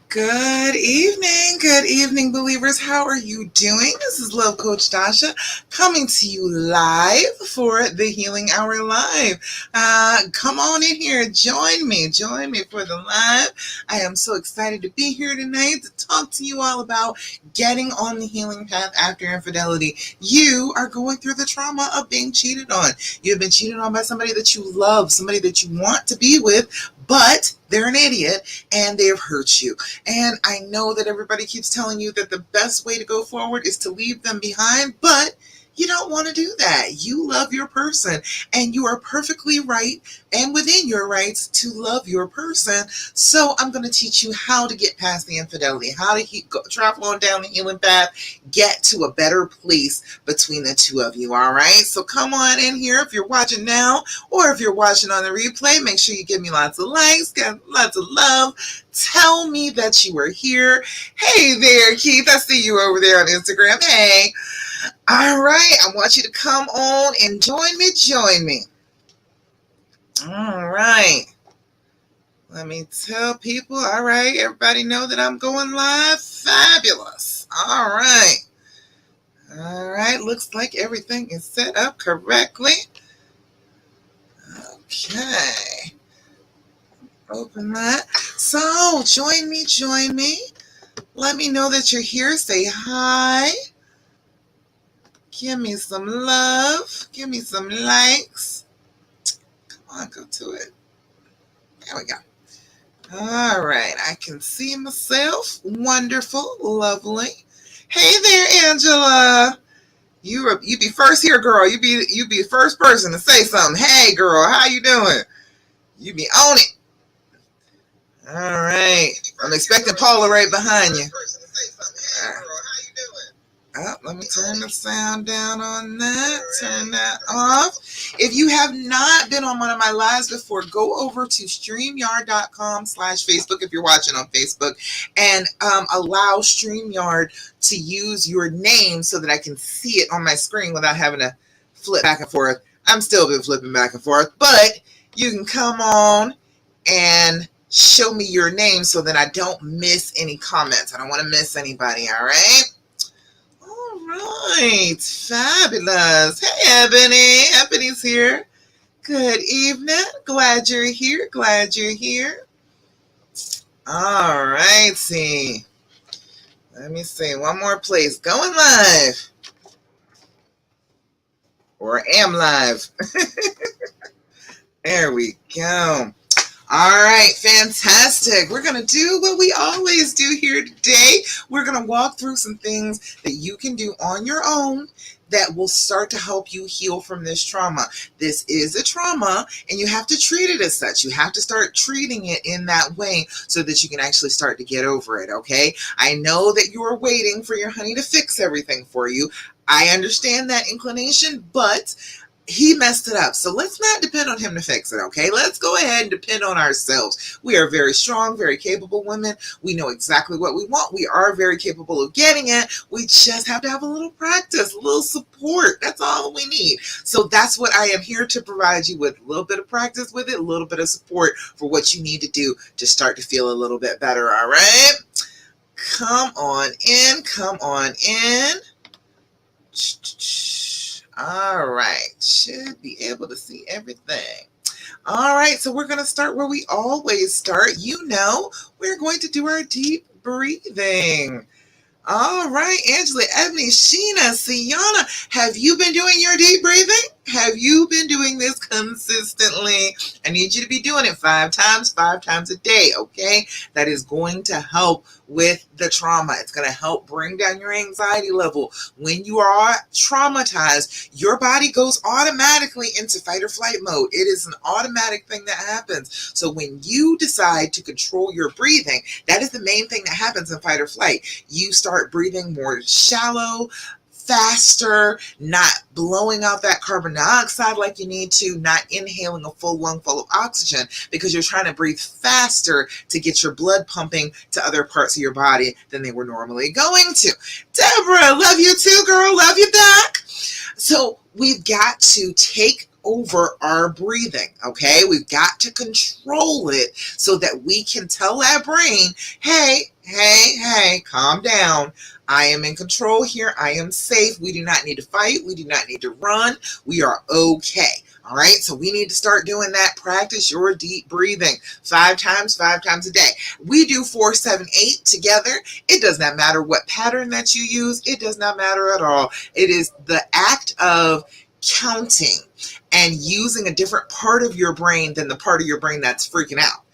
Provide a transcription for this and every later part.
Good evening, believers. How are you doing? This is Love Coach Dasha coming to you live for the Healing Hour Live. Come on in here, join me for the live. I am so excited to be here tonight to talk to you all about getting on the healing path after infidelity. You are going through the trauma of being cheated on. You've been cheated on by somebody that you love, somebody that you want to be with, but they're an idiot and they have hurt you. And I know that everybody keeps telling you that the best way to go forward is to leave them behind, but you don't want to do that. You love your person, and you are perfectly right and within your rights to love your person. So I'm going to teach you how to get past the infidelity, how to travel on down the healing path, get to a better place between the two of you. All right. So come on in here if you're watching now, or if you're watching on the replay. Make sure you give me lots of likes, get lots of love. Tell me that you are here. Hey there, Keith. I see you over there on Instagram. Hey. All right. I want you to come on and join me. All right. Let me tell people. All right. Everybody know that I'm going live. Fabulous. All right. All right. Looks like everything is set up correctly. Okay. Open that. So join me. Let me know that you're here. Say hi. Give me some love. Give me some likes. Come on, go to it. There we go. All right. I can see myself. Wonderful. Lovely. Hey there, Angela. You be first here, girl. You be the first person to say something. Hey, girl. How you doing? You be on it. All right. I'm expecting Paula right behind you. Oh, let me turn the sound down on that. Turn that off. If you have not been on one of my lives before, go over to StreamYard.com/Facebook if you're watching on Facebook, and allow StreamYard to use your name so that I can see it on my screen without having to flip back and forth. I'm still been flipping back and forth, but you can come on and show me your name so that I don't miss any comments. I don't want to miss anybody, all right? Right, fabulous. Hey, Ebony. Ebony's here. Good evening. Glad you're here. All right, see. Let me see. One more place. Going live. Or am live. There we go. All right, fantastic. We're going to do what we always do here today. We're going to walk through some things that you can do on your own that will start to help you heal from this trauma. This is a trauma, and you have to treat it as such. You have to start treating it in that way so that you can actually start to get over it, okay? I know that you are waiting for your honey to fix everything for you. I understand that inclination, but he messed it up. So let's not depend on him to fix it, okay? Let's go ahead and depend on ourselves. We are very strong, very capable women. We know exactly what we want. We are very capable of getting it. We just have to have a little practice, a little support. That's all we need. So that's what I am here to provide you with. A little bit of practice with it, a little bit of support for what you need to do to start to feel a little bit better, all right? Come on in. All right, should be able to see everything. All right, so we're going to start where we always start. You know, we're going to do our deep breathing. All right, Angela, Ebony, Sheena, Sienna, have you been doing your deep breathing? Have you been doing this consistently? I need you to be doing it 5 times a day, okay? That is going to help with the trauma. It's going to help bring down your anxiety level. When you are traumatized, your body goes automatically into fight or flight mode. It is an automatic thing that happens. So when you decide to control your breathing, that is the main thing that happens in fight or flight. You start breathing more shallow, faster, not blowing out that carbon dioxide like you need to, not inhaling a full lung full of oxygen because you're trying to breathe faster to get your blood pumping to other parts of your body than they were normally going to. Deborah, love you too, girl. Love you back. So we've got to take over our breathing, okay? We've got to control it so that we can tell that brain, hey, calm down. I am in control here. I am safe. We do not need to fight. We do not need to run. We are okay. All right, so we need to start doing that. Practice your deep breathing 5 times a day. We do 4, 7, 8 together. It does not matter what pattern that you use. It does not matter at all. It is the act of counting and using a different part of your brain than the part of your brain that's freaking out.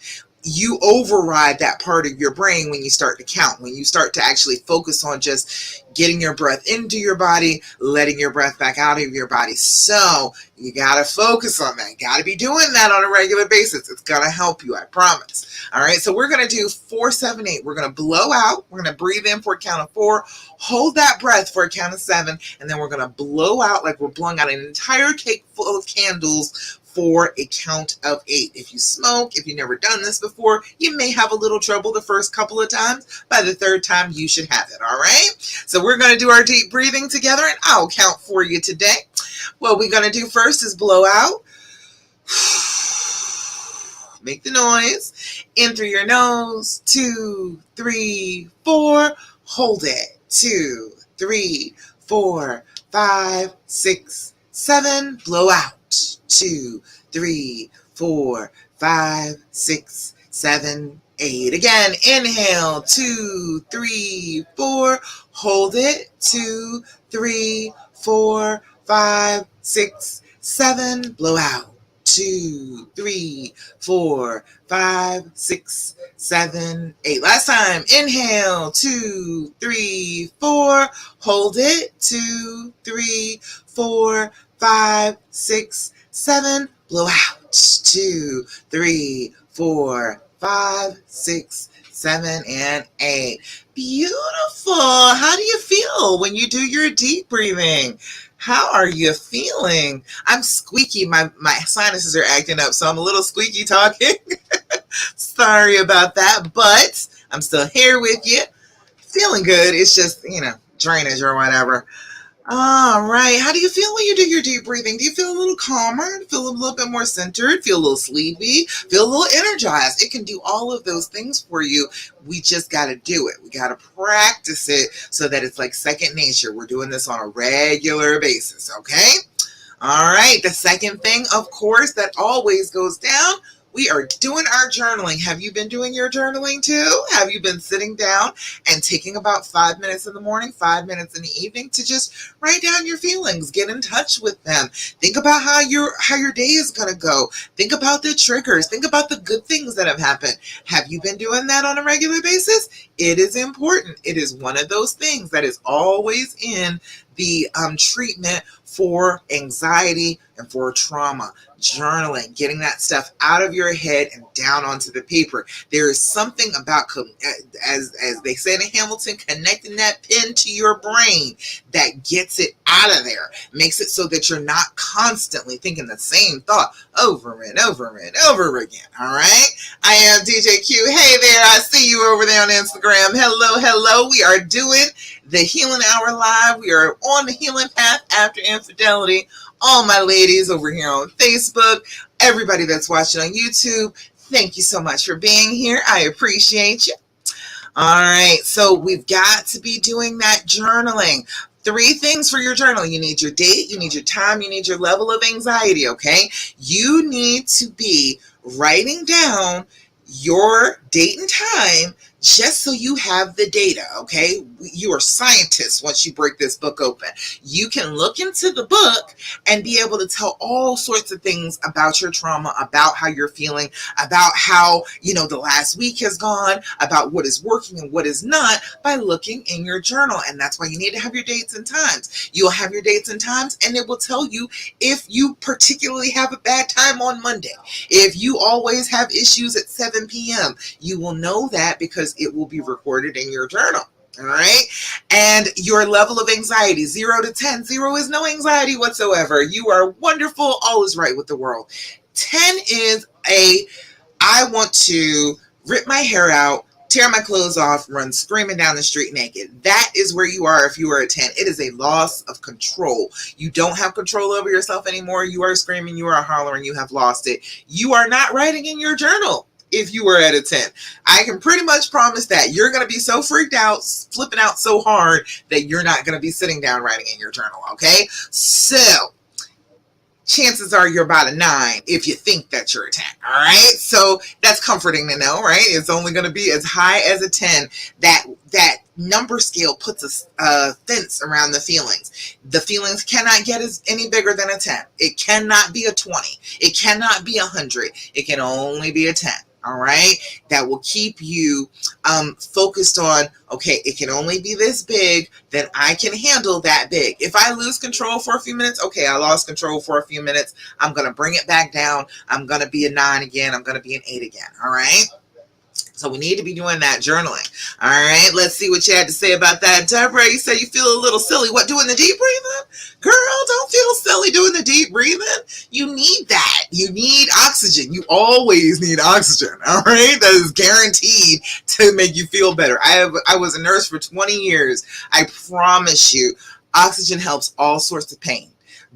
You override that part of your brain when you start to count, when you start to actually focus on just getting your breath into your body, letting your breath back out of your body. So you got to focus on that. You got to be doing that on a regular basis. It's going to help you, I promise. All right, so we're going to do 4, 7, 8. We're going to blow out. We're going to breathe in for a count of 4, hold that breath for a count of 7, and then we're going to blow out like we're blowing out an entire cake full of candles for a count of 8. If you smoke, if you've never done this before, you may have a little trouble the first couple of times. By the 3rd time, you should have it, all right? So we're going to do our deep breathing together, and I'll count for you today. What we're going to do first is blow out. Make the noise. In through your nose. 2, 3, 4. Hold it. 2, 3, 4, 5, 6, 7. Blow out. 2, 3, 4, 5, 6, 7, 8. Again, inhale. 2, 3, 4. Hold it. 2, 3, 4, 5, 6, 7. Blow out. 2, 3, 4, 5, 6, 7, 8. Last time. Inhale. 2, 3, 4. Hold it. 2, 3, 4, 5, 6, 7. Blow out. 2, 3, 4, 5, 6, 7, and 8. Beautiful. How do you feel when you do your deep breathing? How are you feeling? I'm squeaky. My sinuses are acting up, so I'm a little squeaky talking. Sorry about that, but I'm still here with you. Feeling good. It's just, drainage or whatever. All right. How do you feel when you do your deep breathing? Do you feel a little calmer? Feel a little bit more centered? Feel a little sleepy? Feel a little energized? It can do all of those things for you. We just got to do it. We got to practice it so that it's like second nature. We're doing this on a regular basis, okay? All right. The second thing, of course, that always goes down, we are doing our journaling. Have you been doing your journaling too? Have you been sitting down and taking about 5 minutes in the morning, 5 minutes in the evening to just write down your feelings, get in touch with them. Think about how your day is going to go. Think about the triggers. Think about the good things that have happened. Have you been doing that on a regular basis? It is important. It is one of those things that is always in the treatment for anxiety and for trauma. Journaling, getting that stuff out of your head and down onto the paper. There is something about, as they said in Hamilton, connecting that pin to your brain that gets it out of there, makes it so that you're not constantly thinking the same thought over and over and over again. All right. I am DJ Q. Hey there. I see you over there on Instagram. Hello. We are doing the Healing Hour Live. We are on the healing path after infidelity. All my ladies over here on Facebook, everybody that's watching on YouTube, thank you so much for being here. I appreciate you. All right, so we've got to be doing that journaling. 3 things for your journal. You need your date, you need your time, you need your level of anxiety, okay? You need to be writing down your date and time just so you have the data, okay? You are scientists once you break this book open. You can look into the book and be able to tell all sorts of things about your trauma, about how you're feeling, about how, the last week has gone, about what is working and what is not by looking in your journal. And that's why you need to have your dates and times. You'll have your dates and times, and it will tell you if you particularly have a bad time on Monday. If you always have issues at 7 p.m., you will know that because it will be recorded in your journal. All right. And your level of anxiety, 0 to 10. 0 is no anxiety whatsoever. You are wonderful. All is right with the world. 10 is I want to rip my hair out, tear my clothes off, run screaming down the street naked. That is where you are if you are a 10. It is a loss of control. You don't have control over yourself anymore. You are screaming, you are hollering, you have lost it. You are not writing in your journal if you were at a 10. I can pretty much promise that you're going to be so freaked out, flipping out so hard that you're not going to be sitting down writing in your journal, okay? So, chances are you're about a 9 if you think that you're a 10. All right. So that's comforting to know, right? It's only going to be as high as a 10. That number scale puts a fence around the feelings. The feelings cannot get any bigger than a 10. It cannot be a 20. It cannot be 100. It can only be a 10. All right, that will keep you focused on, okay, it can only be this big, then I can handle that big. If I lose control for a few minutes, okay, I lost control for a few minutes. I'm going to bring it back down. I'm going to be a 9 again. I'm going to be an 8 again. All right. So we need to be doing that journaling. All right, let's see what you had to say about that. Deborah, you said you feel a little silly. What, doing the deep breathing? Girl, don't feel silly doing the deep breathing. You need that. You need oxygen. You always need oxygen. All right, that is guaranteed to make you feel better. I was a nurse for 20 years. I promise you, oxygen helps all sorts of pain.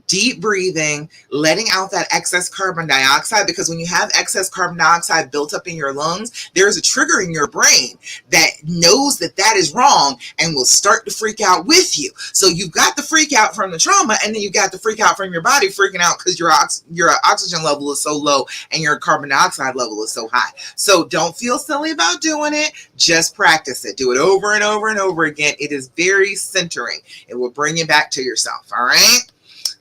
Deep breathing, letting out that excess carbon dioxide, because when you have excess carbon dioxide built up in your lungs, there's a trigger in your brain that knows that that is wrong and will start to freak out with you. So you've got the freak out from the trauma, and then you've got the freak out from your body freaking out because your oxygen level is so low and your carbon dioxide level is so high. So don't feel silly about doing it. Just practice it. Do it over and over and over again. It is very centering. It will bring you back to yourself. All right.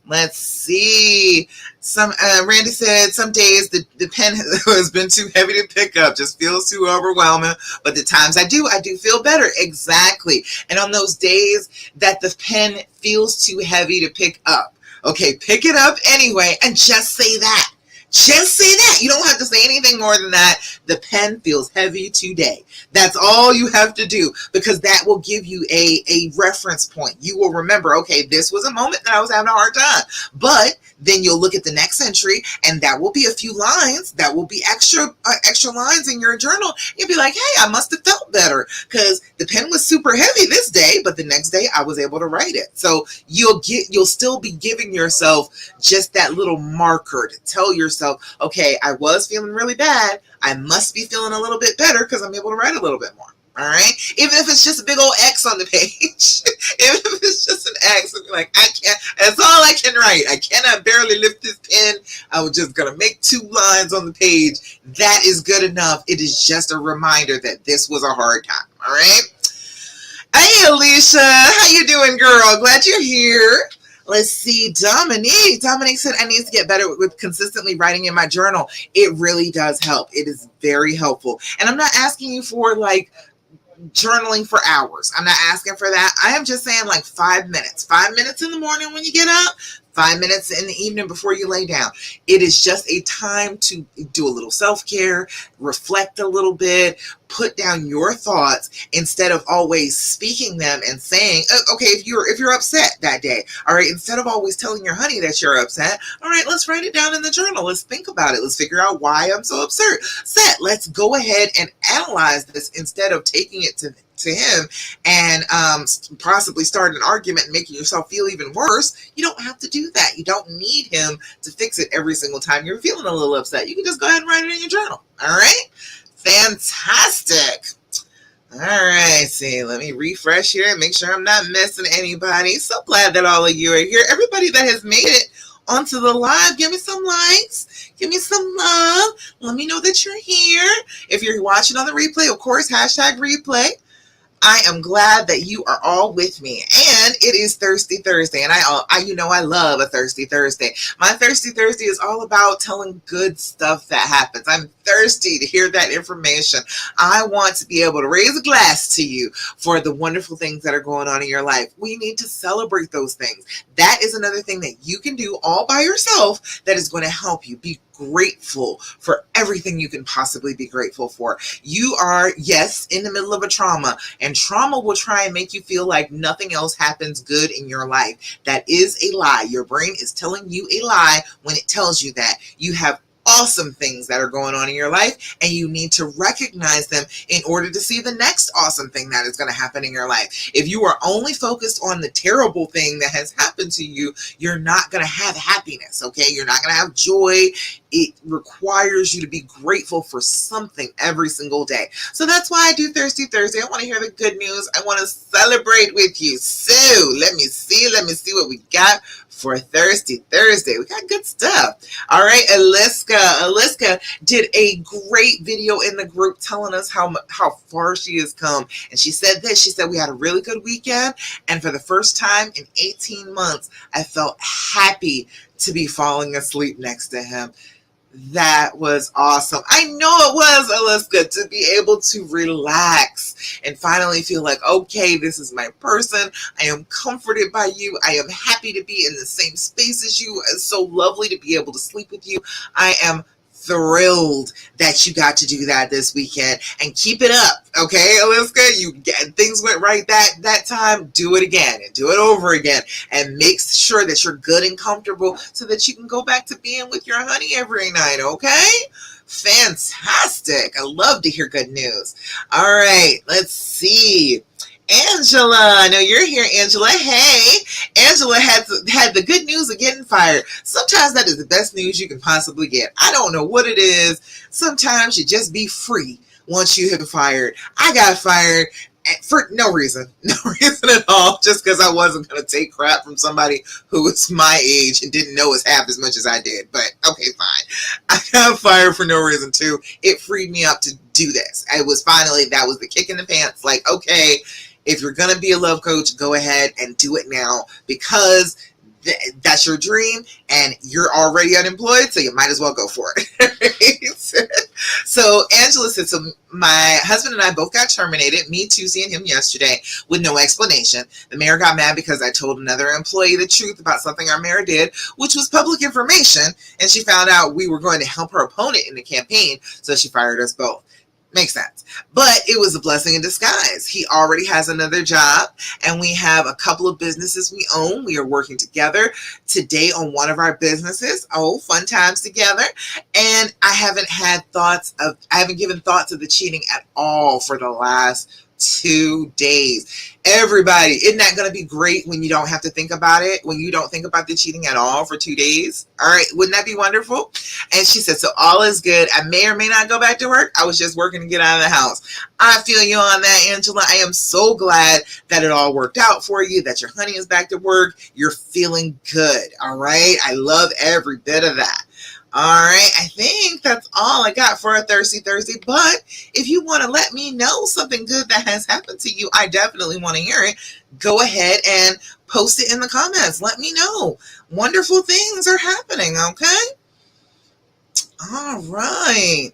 Let's see. Randy said some days the pen has been too heavy to pick up, just feels too overwhelming. But the times I do feel better. Exactly. And on those days that the pen feels too heavy to pick up, okay, pick it up anyway and just say that. Just say that. You don't have to say anything more than that. The pen feels heavy today. That's all you have to do, because that will give you a reference point. You will remember, okay, this was a moment that I was having a hard time. But then you'll look at the next entry, and that will be a few lines. That will be extra lines in your journal. You'll be like, hey, I must have felt better because the pen was super heavy this day, but the next day I was able to write it. So you'll still be giving yourself just that little marker to tell yourself, okay, I was feeling really bad. I must be feeling a little bit better because I'm able to write a little bit more. All right. Even if it's just a big old X on the page, even if it's just an X, I'm like, I can't, that's all I can write. I cannot barely lift this pen. I was just going to make 2 lines on the page. That is good enough. It is just a reminder that this was a hard time. All right. Hey, Alicia, how you doing, girl? Glad you're here. Let's see, Dominique. Dominique said, I need to get better with consistently writing in my journal. It really does help. It is very helpful. And I'm not asking you for like journaling for hours. I'm not asking for that. I am just saying like 5 minutes. 5 minutes in the morning when you get up, 5 minutes in the evening before you lay down. It is just a time to do a little self-care, reflect a little bit, put down your thoughts instead of always speaking them and saying, okay, if you're upset that day, all right, instead of always telling your honey that you're upset, all right, let's write it down in the journal. Let's think about it. Let's figure out why I'm so upset. Let's go ahead and analyze this instead of taking it to him and possibly start an argument and making yourself feel even worse. You don't have to do that. You don't need him to fix it every single time you're feeling a little upset. You can just go ahead and write it in your journal. All right? Fantastic. All right, see, let me refresh here and make sure I'm not missing anybody. So glad that all of you are here. Everybody that has made it onto the live, give me some likes. Give me some love. Let me know that you're here. If you're watching on the replay, of course, #replay. I am glad that you are all with me. And it is Thirsty Thursday. And I love a Thirsty Thursday. My Thirsty Thursday is all about telling good stuff that happens. I'm thirsty to hear that information. I want to be able to raise a glass to you for the wonderful things that are going on in your life. We need to celebrate those things. That is another thing that you can do all by yourself that is going to help you be grateful for everything you can possibly be grateful for. You are, yes, in the middle of a trauma, and trauma will try and make you feel like nothing else happens good in your life. That is a lie. Your brain is telling you a lie when it tells you that. You have awesome things that are going on in your life, and you need to recognize them in order to see the next awesome thing that is going to happen in your life. If you are only focused on the terrible thing that has happened to you, you're not going to have happiness, okay? You're not going to have joy. It requires you to be grateful for something every single day. So that's why I do Thirsty Thursday. I want to hear the good news. I want to celebrate with you. So let me see what we got for Thirsty Thursday. We got good stuff. All right, Aliska did a great video in the group telling us how far she has come. And she said this, she said, we had a really good weekend. And for the first time in 18 months, I felt happy to be falling asleep next to him. That was awesome. I know it was, Aliska, to be able to relax and finally feel like, okay, this is my person. I am comforted by you. I am happy to be in the same space as you. It's so lovely to be able to sleep with you. I am thrilled that you got to do that this weekend, and keep it up, okay, Aliska? Things went right that time. Do it again and do it over again, and make sure that you're good and comfortable so that you can go back to being with your honey every night, okay? Fantastic. I love to hear good news. All right, let's see. Angela, I know you're here, Angela. Hey, Angela had the good news of getting fired. Sometimes that is the best news you can possibly get. I don't know what it is. Sometimes you just be free once you have been fired. I got fired for no reason at all, just because I wasn't going to take crap from somebody who was my age and didn't know us half as much as I did. But okay, fine. I got fired for no reason too. It freed me up to do this. That was the kick in the pants. Like, okay, if you're going to be a love coach, go ahead and do it now, because that's your dream and you're already unemployed, so you might as well go for it. So Angela said, so my husband and I both got terminated, me, Tuesday, and him yesterday, with no explanation. The mayor got mad because I told another employee the truth about something our mayor did, which was public information, and she found out we were going to help her opponent in the campaign, so she fired us both. Makes sense. But it was a blessing in disguise. He already has another job, and we have a couple of businesses we own. We are working together today on one of our businesses. Oh, fun times together. And I haven't given thought to the cheating at all for the last 2 days. Everybody, isn't that going to be great when you don't have to think about it, when you don't think about the cheating at all for 2 days? All right, wouldn't that be wonderful? And she said, so all is good. I may or may not go back to work. I was just working to get out of the house. I feel you on that, Angela. I am so glad that it all worked out for you, that your honey is back to work. You're feeling good, all right? I love every bit of that. All right, I think that's all I got for a Thirsty Thursday. But if you want to let me know something good that has happened to you, I definitely want to hear it. Go ahead and post it in the comments. Let me know. Wonderful things are happening, okay? All right.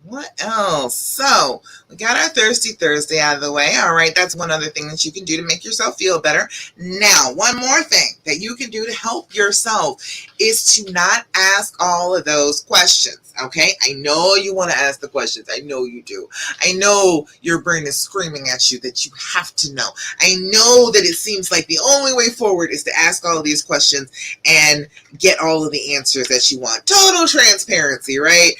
What else? So we got our Thirsty Thursday out of the way. All right, that's one other thing that you can do to make yourself feel better. Now, one more thing that you can do to help yourself is to not ask all of those questions, okay? I know you want to ask the questions. I know you do. I know your brain is screaming at you that you have to know. I know that it seems like the only way forward is to ask all of these questions and get all of the answers that you want. Total transparency, right?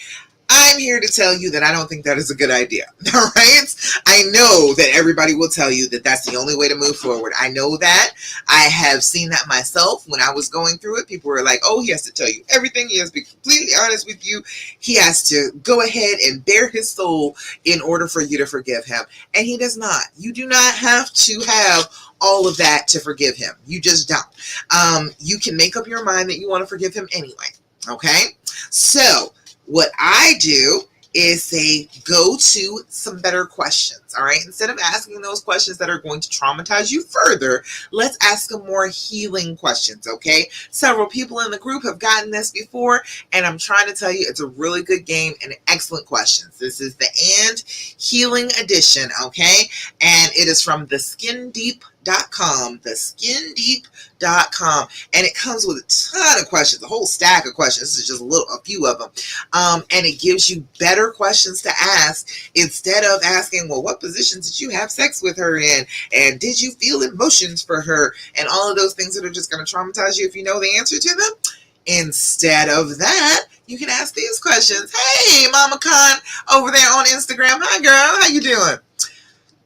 I'm here to tell you that I don't think that is a good idea, all right? I know that everybody will tell you that that's the only way to move forward. I know that. I have seen that myself when I was going through it. People were like, oh, he has to tell you everything. He has to be completely honest with you. He has to go ahead and bare his soul in order for you to forgive him. And he does not. You do not have to have all of that to forgive him. You just don't. You can make up your mind that you want to forgive him anyway, okay? So what I do is say, go to some better questions, all right? Instead of asking those questions that are going to traumatize you further, let's ask them more healing questions, okay? Several people in the group have gotten this before, and I'm trying to tell you it's a really good game and excellent questions. This is the And Healing Edition, okay? And it is from theskindeep.com, theskindeep.com, and it comes with a ton of questions, a whole stack of questions. This is just a few of them, and it gives you better questions to ask instead of asking, well, what positions did you have sex with her in, and did you feel emotions for her, and all of those things that are just going to traumatize you if you know the answer to them. Instead of that, you can ask these questions. Hey, Mama Khan over there on Instagram. Hi, girl. How you doing?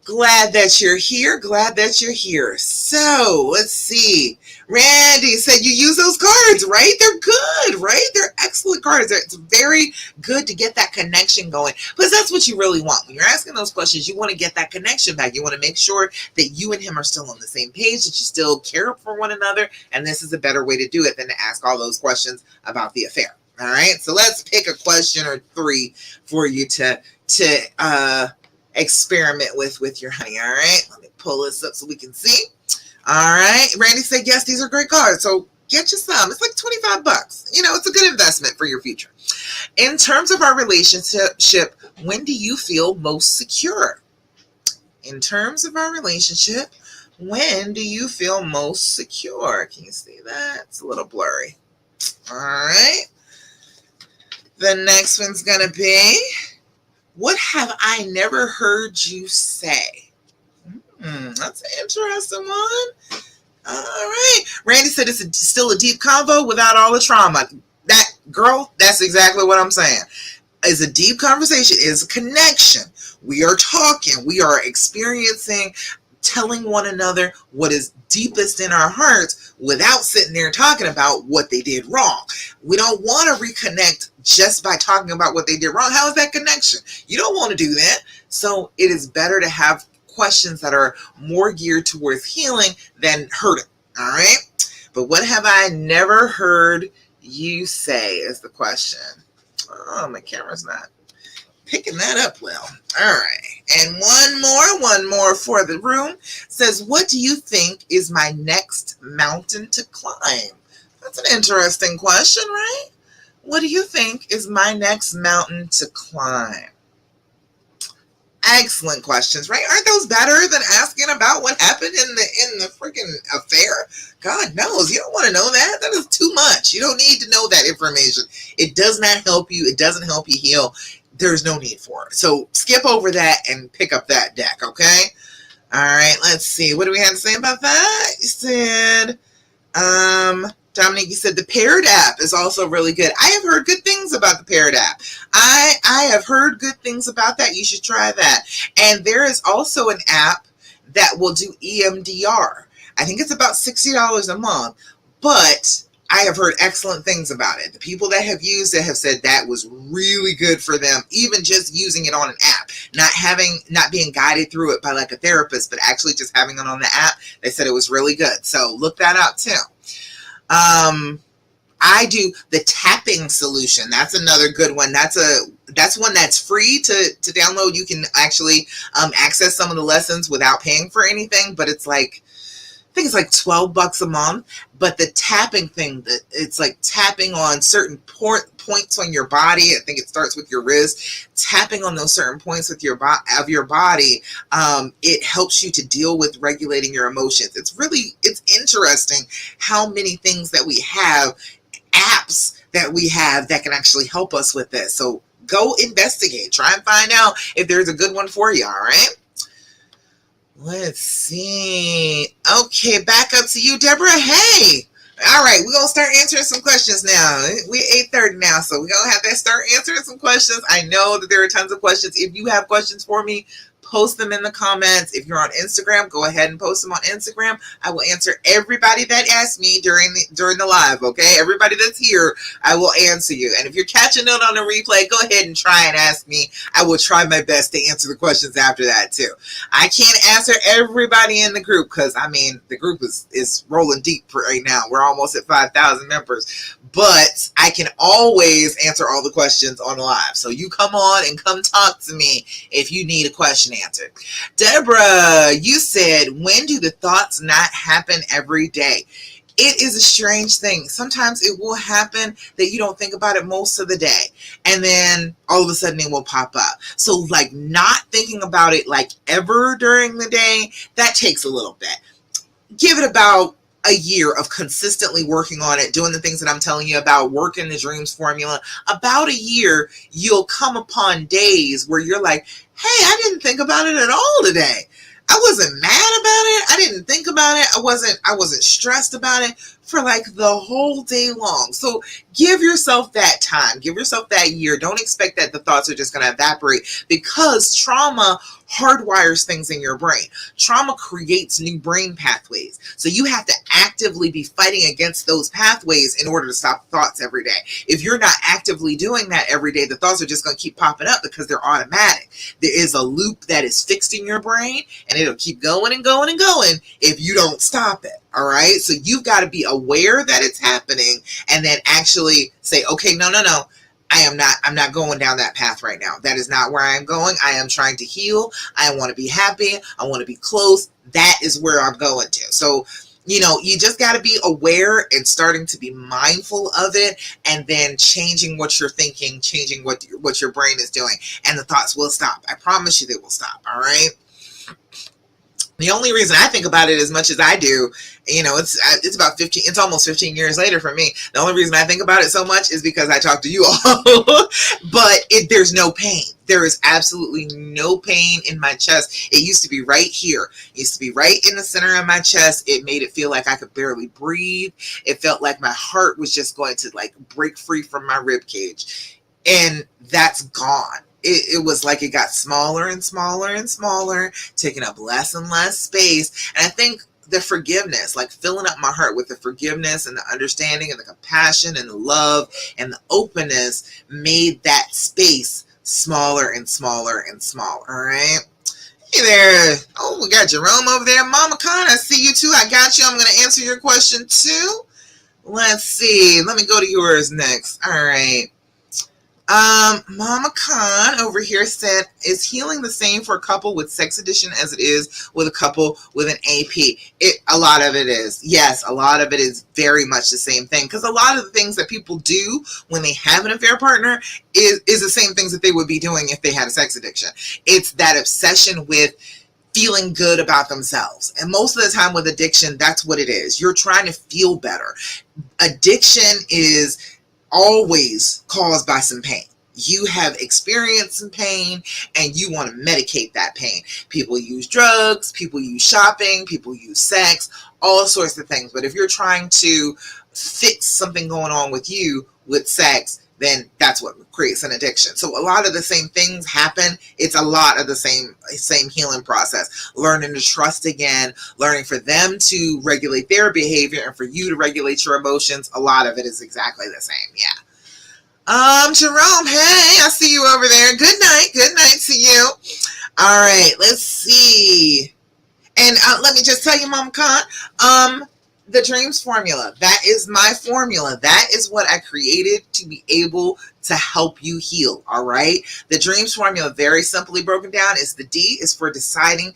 Glad that you're here. Glad that you're here. So let's see. Randy said you use those cards, right? They're good, right? They're excellent cards. It's very good to get that connection going because that's what you really want. When you're asking those questions, you want to get that connection back. You want to make sure that you and him are still on the same page, that you still care for one another. And this is a better way to do it than to ask all those questions about the affair. All right. So let's pick a question or three for you to experiment with your honey. All right, let me pull this up so we can see. All right, Randy said yes, these are great cards, so get you some. It's like $25. You know, it's a good investment for your future. In terms of our relationship, when do you feel most secure? In terms of our relationship, when do you feel most secure? Can you see that? It's a little blurry. All right, the next one's gonna be, what have I never heard you say? That's an interesting one. All right. Randy said it's still a deep convo without all the trauma. That, girl, that's exactly what I'm saying. It's a deep conversation. It's a connection. We are talking. We are experiencing, telling one another what is deepest in our hearts without sitting there talking about what they did wrong. We don't want to reconnect just by talking about what they did wrong. How is that connection? You don't want to do that. So it is better to have questions that are more geared towards healing than hurting. All right. But what have I never heard you say is the question. Oh, my camera's not picking that up well. All right. And one more for the room. Says, what do you think is my next mountain to climb? That's an interesting question, right? What do you think is my next mountain to climb? Excellent questions, right? Aren't those better than asking about what happened in the freaking affair? God knows. You don't want to know that. That is too much. You don't need to know that information. It does not help you. It doesn't help you heal. There's no need for it. So skip over that and pick up that deck, okay? All right, let's see. What do we have to say about that? You said, Dominique, you said the Paired app is also really good. I have heard good things about the Paired app. I have heard good things about that. You should try that. And there is also an app that will do EMDR. I think it's about $60 a month, but I have heard excellent things about it. The people that have used it have said that was really good for them, even just using it on an app, not being guided through it by like a therapist, but actually just having it on the app. They said it was really good. So look that up too. I do the tapping solution. That's another good one. That's one that's free to download. You can actually access some of the lessons without paying for anything, but it's like, I think it's like $12 a month. But the tapping thing, it's like tapping on certain points on your body. I think it starts with your wrist. Tapping on those certain points with your body, it helps you to deal with regulating your emotions. It's interesting how many things that we have, apps that we have that can actually help us with this. So go investigate. Try and find out if there's a good one for you. All right. Let's see. Okay, back up to you, Deborah. Hey. All right, we're going to start answering some questions now. We're 8:30 now, so we're going to have to start answering some questions. I know that there are tons of questions. If you have questions for me, post them in the comments. If you're on Instagram, go ahead and post them on Instagram. I will answer everybody that asks me during the live, okay? Everybody that's here, I will answer you. And if you're catching it on a replay, go ahead and try and ask me. I will try my best to answer the questions after that too. I can't answer everybody in the group because, I mean, the group is rolling deep right now. We're almost at 5,000 members. But I can always answer all the questions on live. So you come on and come talk to me if you need a question answered. Deborah, you said, when do the thoughts not happen every day? It is a strange thing. Sometimes it will happen that you don't think about it most of the day. And then all of a sudden it will pop up. So like not thinking about it like ever during the day, that takes a little bit. Give it about a year of consistently working on it, doing the things that I'm telling you about, working the dreams formula. About a year, you'll come upon days where you're like, hey, I didn't think about it at all today. I wasn't mad about it. I didn't think about it. I wasn't stressed about it for like the whole day long. So give yourself that time. Give yourself that year. Don't expect that the thoughts are just going to evaporate, because trauma hardwires things in your brain. Trauma creates new brain pathways. So you have to actively be fighting against those pathways in order to stop thoughts every day. If you're not actively doing that every day, the thoughts are just going to keep popping up because they're automatic. There is a loop that is fixed in your brain, and it'll keep going and going and going if you don't stop it. All right. So you've got to be aware that it's happening, and then actually say, okay, no. I'm not going down that path right now. That is not where I am going. I am trying to heal. I want to be happy. I want to be close. That is where I'm going to. So, you just got to be aware and starting to be mindful of it, and then changing what you're thinking, changing what your brain is doing, and the thoughts will stop. I promise you they will stop. All right. The only reason I think about it as much as I do, it's about 15, it's almost 15 years later for me. The only reason I think about it so much is because I talk to you all. But there's no pain. There is absolutely no pain in my chest. It used to be right here. It used to be right in the center of my chest. It made it feel like I could barely breathe. It felt like my heart was just going to like break free from my rib cage. And that's gone. It was like it got smaller and smaller and smaller, taking up less and less space. And I think the forgiveness, like filling up my heart with the forgiveness and the understanding and the compassion and the love and the openness, made that space smaller and smaller and smaller. All right. Hey there. Oh, we got Jerome over there. Mama Khan, I see you too. I got you. I'm going to answer your question too. Let's see. Let me go to yours next. All right. Mama Khan over here said, is healing the same for a couple with sex addiction as it is with a couple with an AP? A lot of it is. Yes, a lot of it is very much the same thing. Because a lot of the things that people do when they have an affair partner is the same things that they would be doing if they had a sex addiction. It's that obsession with feeling good about themselves. And most of the time with addiction, that's what it is. You're trying to feel better. Addiction is always caused by some pain. You have experienced some pain and you want to medicate that pain. People use drugs, people use shopping, people use sex, all sorts of things. But if you're trying to fix something going on with you with sex, then that's what creates an addiction. So a lot of the same things happen. It's a lot of the same healing process. Learning to trust again, learning for them to regulate their behavior and for you to regulate your emotions. A lot of it is exactly the same. Yeah. Jerome, hey, I see you over there. Good night. Good night to you. All right, let's see. And let me just tell you, Mom Khan, the dreams formula, that is my formula. That is what I created to be able to help you heal. All right. The dreams formula, very simply broken down, is the D is for deciding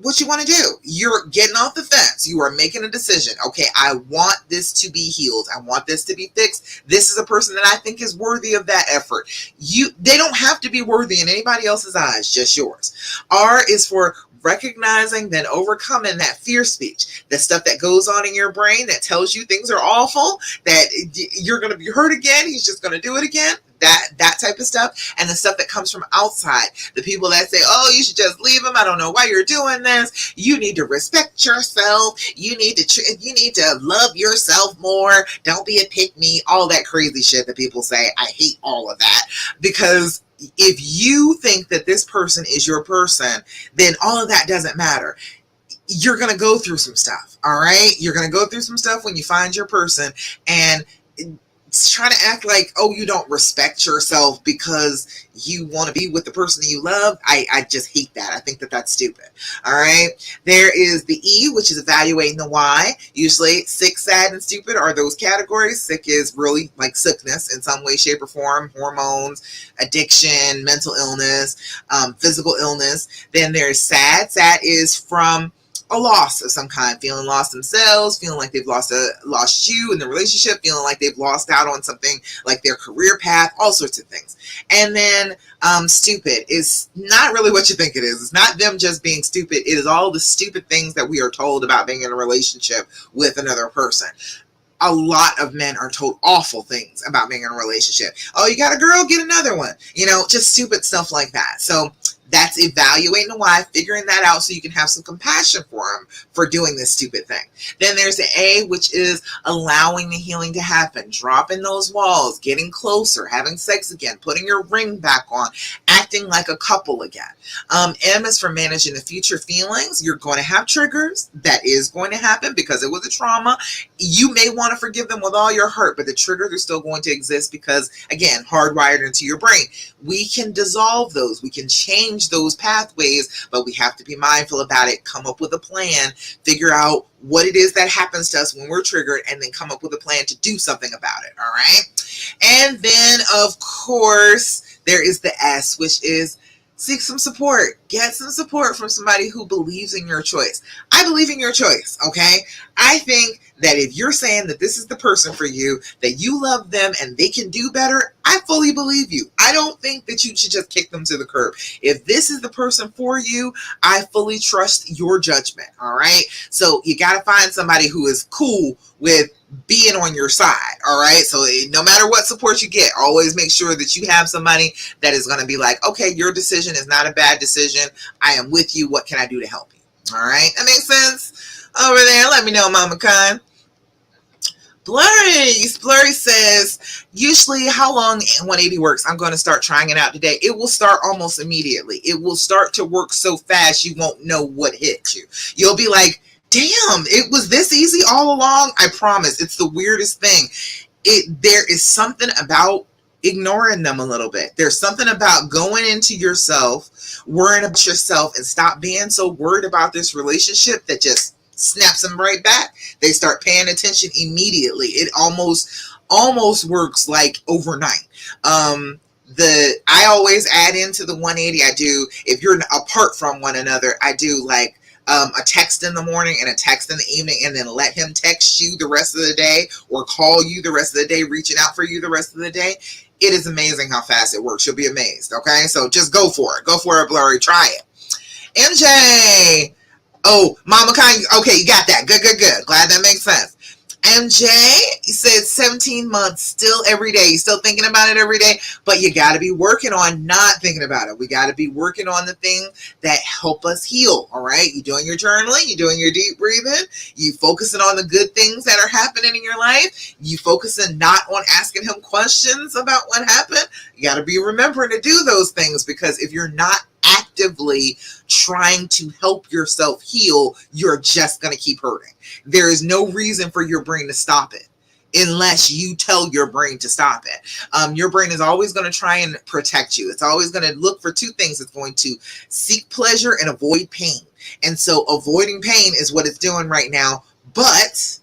what you want to do. You're getting off the fence. You are making a decision. Okay, I want this to be healed. I want this to be fixed. This is a person that I think is worthy of that effort. They don't have to be worthy in anybody else's eyes, just yours. R is for recognizing, then overcoming that fear speech, the stuff that goes on in your brain that tells you things are awful, that you're going to be hurt again, he's just going to do it again, that type of stuff. And the stuff that comes from outside, the people that say, oh, you should just leave him, I don't know why you're doing this, you need to respect yourself, you need to love yourself more, don't be a pick me, all that crazy shit that people say. I hate all of that, because if you think that this person is your person, then all of that doesn't matter. You're going to go through some stuff, all right? You're going to go through some stuff when you find your person, and trying to act like, oh, you don't respect yourself because you want to be with the person that you love. I just hate that. I think that that's stupid. All right. There is the E, which is evaluating the why. Usually sick, sad, and stupid are those categories. Sick is really like sickness in some way, shape, or form, hormones, addiction, mental illness, physical illness. Then there's sad. Sad is from a loss of some kind, feeling lost themselves, feeling like they've lost you in the relationship, feeling like they've lost out on something like their career path, all sorts of things. And then stupid is not really what you think it is. It's not them just being stupid. It is all the stupid things that we are told about being in a relationship with another person. A lot of men are told awful things about being in a relationship. Oh, you got a girl, get another one. Just stupid stuff like that. So That's evaluating the why, figuring that out so you can have some compassion for him for doing this stupid thing. Then there's the A, which is allowing the healing to happen, dropping those walls, getting closer, having sex again, putting your ring back on, acting like a couple again. M is for managing the future feelings. You're going to have triggers. That is going to happen because it was a trauma. You may want to forgive them with all your heart, but the triggers are still going to exist because, again, hardwired into your brain. We can dissolve those. We can change those pathways, but we have to be mindful about it, come up with a plan, figure out what it is that happens to us when we're triggered, and then come up with a plan to do something about it, all right? And then, of course, there is the S, which is seek some support. Get some support from somebody who believes in your choice. I believe in your choice, okay? I think that if you're saying that this is the person for you, that you love them and they can do better, I fully believe you. I don't think that you should just kick them to the curb. If this is the person for you, I fully trust your judgment, all right? So you got to find somebody who is cool with being on your side, all right? So no matter what support you get, always make sure that you have somebody that is going to be like, okay, your decision is not a bad decision. I am with you. What can I do to help you? All right? That makes sense? Over there, let me know, Mama Khan. Blurry says, usually how long 180 works? I'm going to start trying it out today. It will start almost immediately. It will start to work so fast you won't know what hit you. You'll be like, damn, it was this easy all along. I promise. It's the weirdest thing. There is something about ignoring them a little bit. There's something about going into yourself, worrying about yourself, and stop being so worried about this relationship that just snaps them right back. They start paying attention immediately. It almost works like overnight. I always add into the 180. I do, if you're apart from one another, I do like a text in the morning and a text in the evening, and then let him text you the rest of the day or call you the rest of the day, reaching out for you the rest of the day. It is amazing how fast it works. You'll be amazed. Okay, so just go for it. Go for it, Blurry. Try it. MJ. Oh, Mama Khan. Okay, you got that. Good. Glad that makes sense. MJ, he said 17 months, still every day. You're still thinking about it every day, but you got to be working on not thinking about it. We got to be working on the things that help us heal, all right? You doing your journaling, you doing your deep breathing, you focusing on the good things that are happening in your life, you focusing not on asking him questions about what happened. You got to be remembering to do those things, because if you're not actively trying to help yourself heal, you're just going to keep hurting. There is no reason for your brain to stop it unless you tell your brain to stop it. Your brain is always going to try and protect you. It's always going to look for two things. It's going to seek pleasure and avoid pain. And so avoiding pain is what it's doing right now, but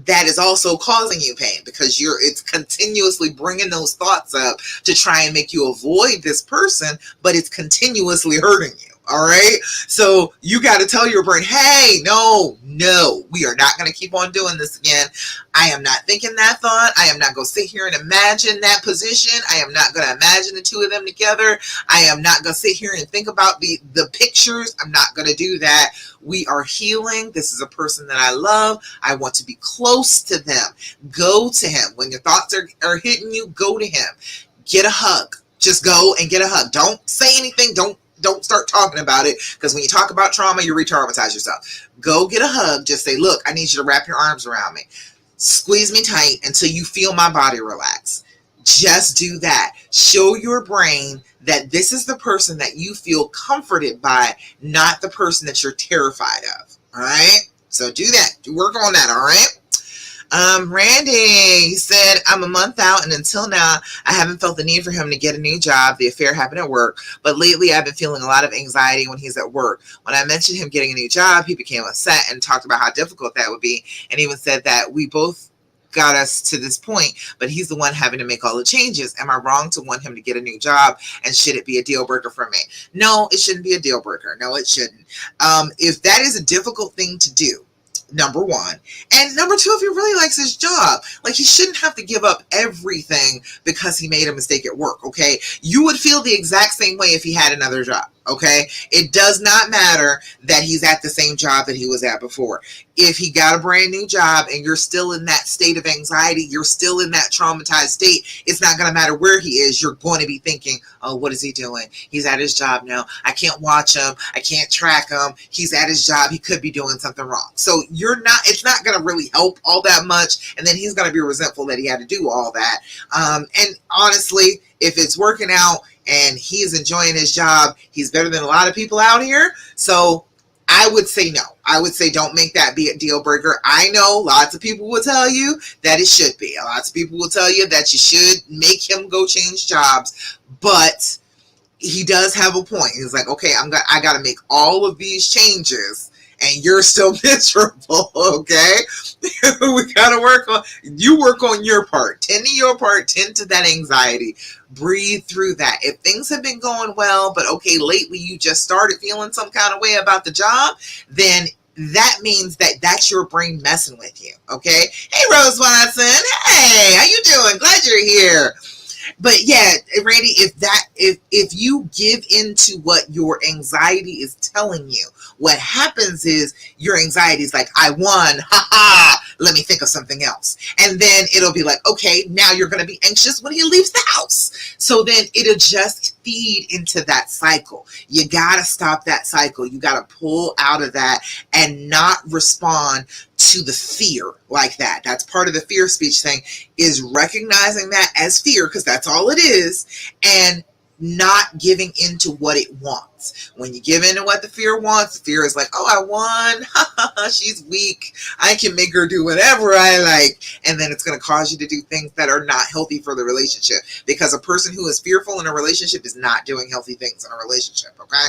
that is also causing you pain because it's continuously bringing those thoughts up to try and make you avoid this person, but it's continuously hurting you. All right. So you got to tell your brain, hey, no, we are not going to keep on doing this again. I am not thinking that thought. I am not going to sit here and imagine that position. I am not going to imagine the two of them together. I am not going to sit here and think about the pictures. I'm not going to do that. We are healing. This is a person that I love. I want to be close to them. Go to him. When your thoughts are hitting you, go to him. Get a hug. Just go and get a hug. Don't say anything. Don't start talking about it, because when you talk about trauma, you re-traumatize yourself. Go get a hug. Just say, look, I need you to wrap your arms around me. Squeeze me tight until you feel my body relax. Just do that. Show your brain that this is the person that you feel comforted by, not the person that you're terrified of. All right? So do that. Do work on that. All right? Randy said, I'm a month out, and until now, I haven't felt the need for him to get a new job. The affair happened at work, but lately I've been feeling a lot of anxiety when he's at work. When I mentioned him getting a new job, he became upset and talked about how difficult that would be, and even said that we both got us to this point, but he's the one having to make all the changes. Am I wrong to want him to get a new job, and should it be a deal breaker for me? No, it shouldn't be a deal breaker. No, it shouldn't. If that is a difficult thing to do, number one. And number two, if he really likes his job, like, he shouldn't have to give up everything because he made a mistake at work, okay? You would feel the exact same way if he had another job, Okay, it does not matter that he's at the same job that he was at before. If he got a brand new job and you're still in that state of anxiety, you're still in that traumatized state, it's not going to matter where he is. You're going to be thinking, oh, what is he doing? He's at his job now. I can't watch him. I can't track him. He's at his job. He could be doing something wrong. So it's not going to really help all that much. And then he's going to be resentful that he had to do all that. And honestly, if it's working out and he is enjoying his job, he's better than a lot of people out here. So I would say no. I would say don't make that be a deal breaker. I know lots of people will tell you that it should be. Lots of people will tell you that you should make him go change jobs, but he does have a point. He's like, okay, I got to make all of these changes and you're still miserable, okay? We got to work on your part. Tend to your part, tend to that anxiety. Breathe through that. If things have been going well, but okay, lately you just started feeling some kind of way about the job, then that means that that's your brain messing with you, okay? Hey, Rose Watson. Hey, how you doing? Glad you're here. But yeah, Randy, if you give into what your anxiety is telling you, what happens is your anxiety is like, I won, ha, let me think of something else. And then it'll be like, okay, now you're going to be anxious when he leaves the house. So then it'll just feed into that cycle. You got to stop that cycle. You got to pull out of that and not respond to the fear like that. That's part of the fear speech thing, is recognizing that as fear, because that's all it is, and not giving into what it wants. When you give into what the fear wants, the fear is like, oh, I won. She's weak. I can make her do whatever I like. And then it's going to cause you to do things that are not healthy for the relationship, because a person who is fearful in a relationship is not doing healthy things in a relationship. Okay.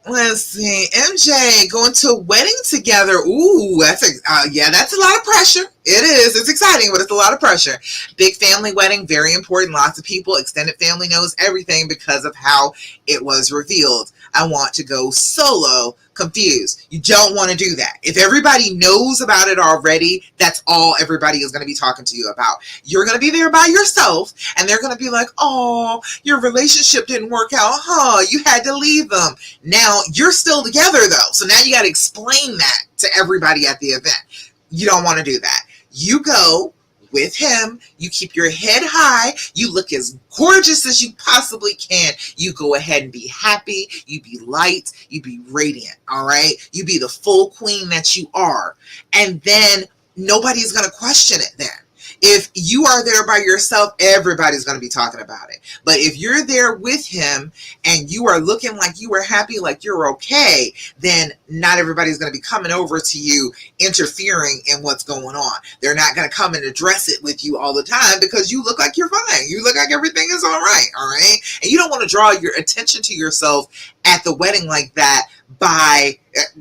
Let's see. MJ going to a wedding together. Ooh, that's a lot of pressure. It is. It's exciting, but it's a lot of pressure. Big family wedding, very important. Lots of people. Extended family knows everything because of how it was revealed. I want to go solo. Confused. You don't want to do that. If everybody knows about it already, that's all everybody is going to be talking to you about. You're going to be there by yourself, and they're going to be like, oh, your relationship didn't work out, huh? You had to leave them. Now, you're still together, though. So now you got to explain that to everybody at the event. You don't want to do that. You go with him, you keep your head high, you look as gorgeous as you possibly can, you go ahead and be happy, you be light, you be radiant, all right? You be the full queen that you are, and then nobody's going to question it then. If you are there by yourself, everybody's going to be talking about it. But if you're there with him and you are looking like you are happy, like you're okay, then not everybody's going to be coming over to you, interfering in what's going on. They're not going to come and address it with you all the time because you look like you're fine. You look like everything is all right? And you don't want to draw your attention to yourself at the wedding like that by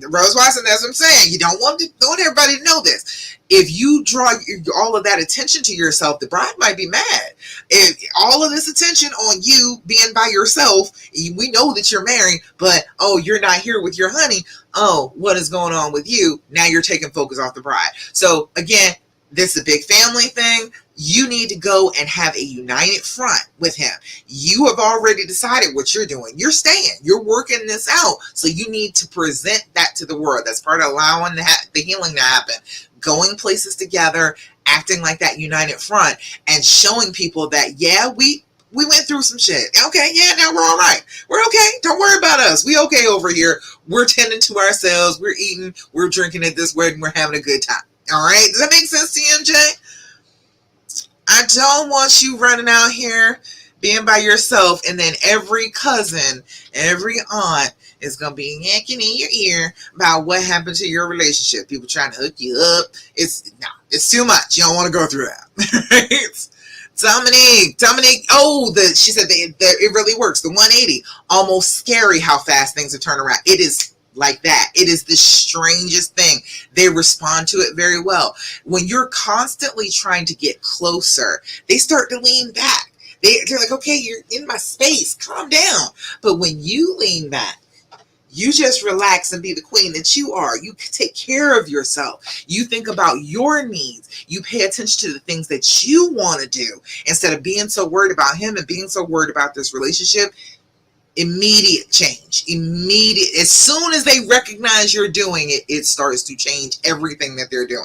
Rose Watson. That's what I'm saying. You don't want everybody to know this. If you draw all of that attention to yourself, the bride might be mad. If all of this attention on you being by yourself, we know that you're married, but oh, you're not here with your honey. Oh, what is going on with you? Now you're taking focus off the bride. So again, this is a big family thing. You need to go and have a united front with him. You have already decided what you're doing. You're staying. You're working this out. So you need to present that to the world. That's part of allowing the healing to happen. Going places together, acting like that united front, and showing people that, yeah, we went through some shit. Okay, yeah, now we're all right. We're okay. Don't worry about us. We okay over here. We're tending to ourselves. We're eating. We're drinking at this wedding. We're having a good time. All right? Does that make sense to you, MJ? I don't want you running out here being by yourself, and then every cousin, every aunt is going to be yanking in your ear about what happened to your relationship. People trying to hook you up. It's too much. You don't want to go through that. Right? Dominique, she said that it really works. The 180, almost scary how fast things have turned around. It is like that. It is the strangest thing. They respond to it very well. When you're constantly trying to get closer, they start to lean back. They're like, okay, you're in my space. Calm down. But when you lean back, you just relax and be the queen that you are. You take care of yourself. You think about your needs. You pay attention to the things that you want to do instead of being so worried about him and being so worried about this relationship. Immediate change. Immediate. As soon as they recognize you're doing it, it starts to change everything that they're doing.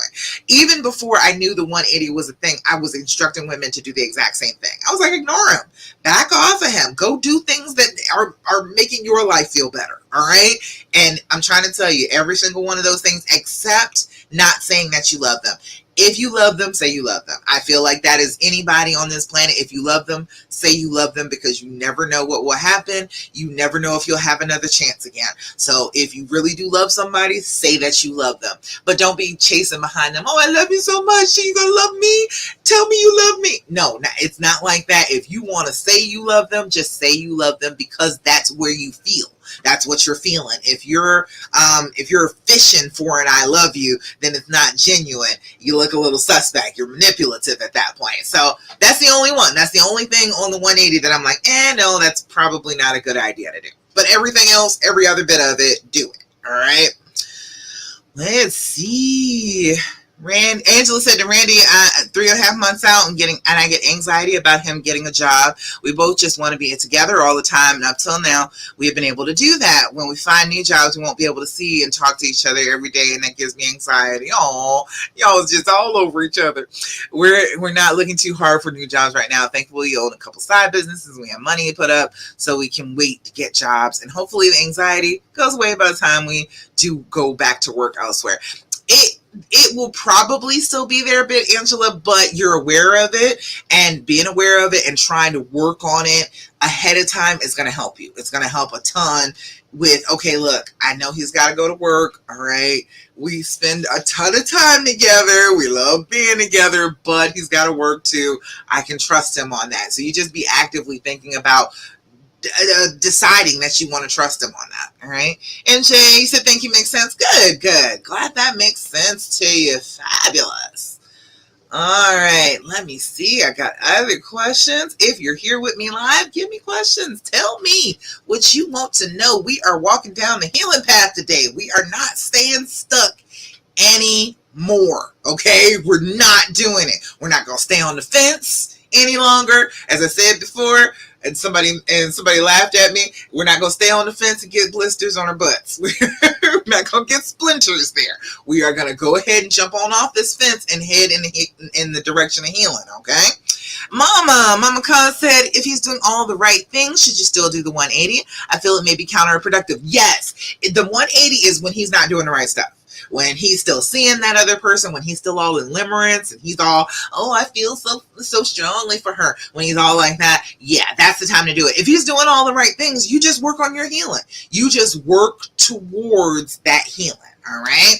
Even before I knew the 180 was a thing, I was instructing women to do the exact same thing. I was like, ignore him. Back off of him. Go do things that are making your life feel better. All right. And I'm trying to tell you, every single one of those things, except not saying that you love them. If you love them, say you love them. I feel like that is anybody on this planet. If you love them, say you love them, because you never know what will happen. You never know if you'll have another chance again. So if you really do love somebody, say that you love them. But don't be chasing behind them. Oh, I love you so much. Are you going to love me? Tell me you love me. No, it's not like that. If you want to say you love them, just say you love them, because that's where you feel. That's what you're feeling. If you're fishing for an I love you, then it's not genuine. You look a little suspect. You're manipulative at that point. So that's the only one. That's the only thing on the 180 that I'm like, no, that's probably not a good idea to do. But everything else, every other bit of it, do it. All right. Let's see. Angela said to Randy, 3.5 months out and I get anxiety about him getting a job. We both just want to be together all the time, and up till now we have been able to do that. When we find new jobs, we won't be able to see and talk to each other every day, and that gives me anxiety. Oh, y'all is just all over each other. We're not looking too hard for new jobs right now. Thankfully, we own a couple side businesses. We have money to put up, so we can wait to get jobs, and hopefully the anxiety goes away by the time we do go back to work elsewhere. It will probably still be there a bit, Angela, but you're aware of it, and being aware of it and trying to work on it ahead of time is going to help you. It's going to help a ton with, okay, look, I know he's got to go to work. All right. We spend a ton of time together. We love being together, but he's got to work too. I can trust him on that. So you just be actively thinking about deciding that you want to trust him on that. All right. And Jay said, thank you, makes sense. Good. Glad that makes sense to you. Fabulous. All right. Let me see. I got other questions. If you're here with me live, give me questions. Tell me what you want to know. We are walking down the healing path today. We are not staying stuck anymore. Okay. We're not doing it. We're not going to stay on the fence any longer. As I said before, and somebody laughed at me, we're not going to stay on the fence and get blisters on our butts. We're not going to get splinters there. We are going to go ahead and jump on off this fence and head in the direction of healing, okay? Mama Khan said, if he's doing all the right things, should you still do the 180? I feel it may be counterproductive. Yes, the 180 is when he's not doing the right stuff. When he's still seeing that other person, when he's still all in limerence and he's all, oh, I feel so strongly for her. When he's all like that, yeah, that's the time to do it. If he's doing all the right things, you just work on your healing. You just work towards that healing, all right?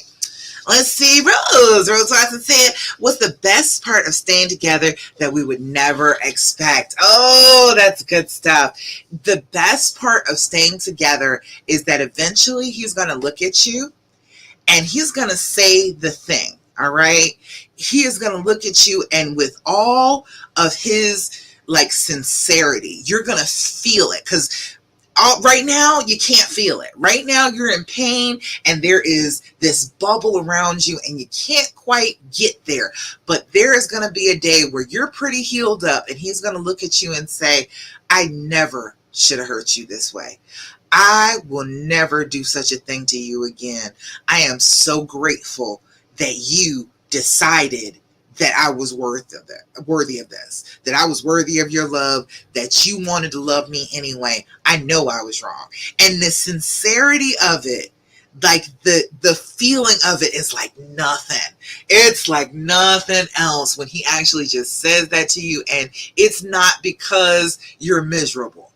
Let's see, Rose Watson said, what's the best part of staying together that we would never expect? Oh, that's good stuff. The best part of staying together is that eventually he's going to look at you and he's going to say the thing, all right? He is going to look at you, and with all of his, like, sincerity, you're going to feel it, because right now you can't feel it. Right now you're in pain, and there is this bubble around you, and you can't quite get there. But there is going to be a day where you're pretty healed up, and he's going to look at you and say, I never should have hurt you this way. I will never do such a thing to you again. I am so grateful that you decided that I was worthy of this, that I was worthy of your love, that you wanted to love me anyway. I know I was wrong. And the sincerity of it, like the feeling of it is like nothing. It's like nothing else when he actually just says that to you. And it's not because you're miserable.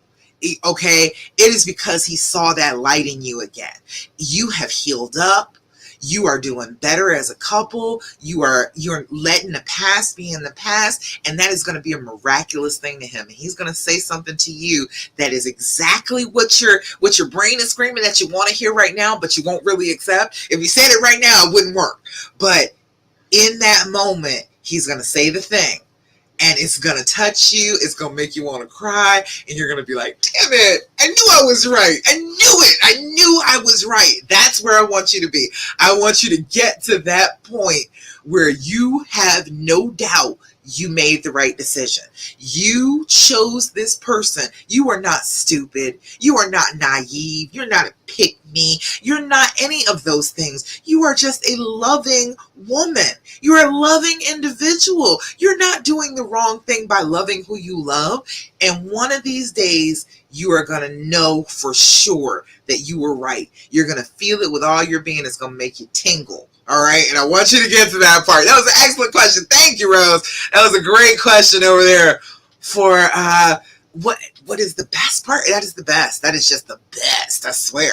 Okay, it is because he saw that light in you again. You have healed up. You are doing better as a couple. You're letting the past be in the past, and that is going to be a miraculous thing to him. And he's going to say something to you that is exactly what your brain is screaming that you want to hear right now, but you won't really accept. If you said it right now, it wouldn't work. But in that moment, he's going to say the thing. And it's going to touch you. It's going to make you want to cry. And you're going to be like, damn it. I knew I was right. I knew it. I knew I was right. That's where I want you to be. I want you to get to that point where you have no doubt you made the right decision. You chose this person. You are not stupid. You are not naive. You're not a pick me. You're not any of those things. You are just a loving woman. You're a loving individual. You're not doing the wrong thing by loving who you love. And one of these days, you are going to know for sure that you were right. You're going to feel it with all your being. It's going to make you tingle. All right. And I want you to get to that part. That was an excellent question. Thank you, Rose. That was a great question over there for what is the best part? That is the best. That is just the best, I swear.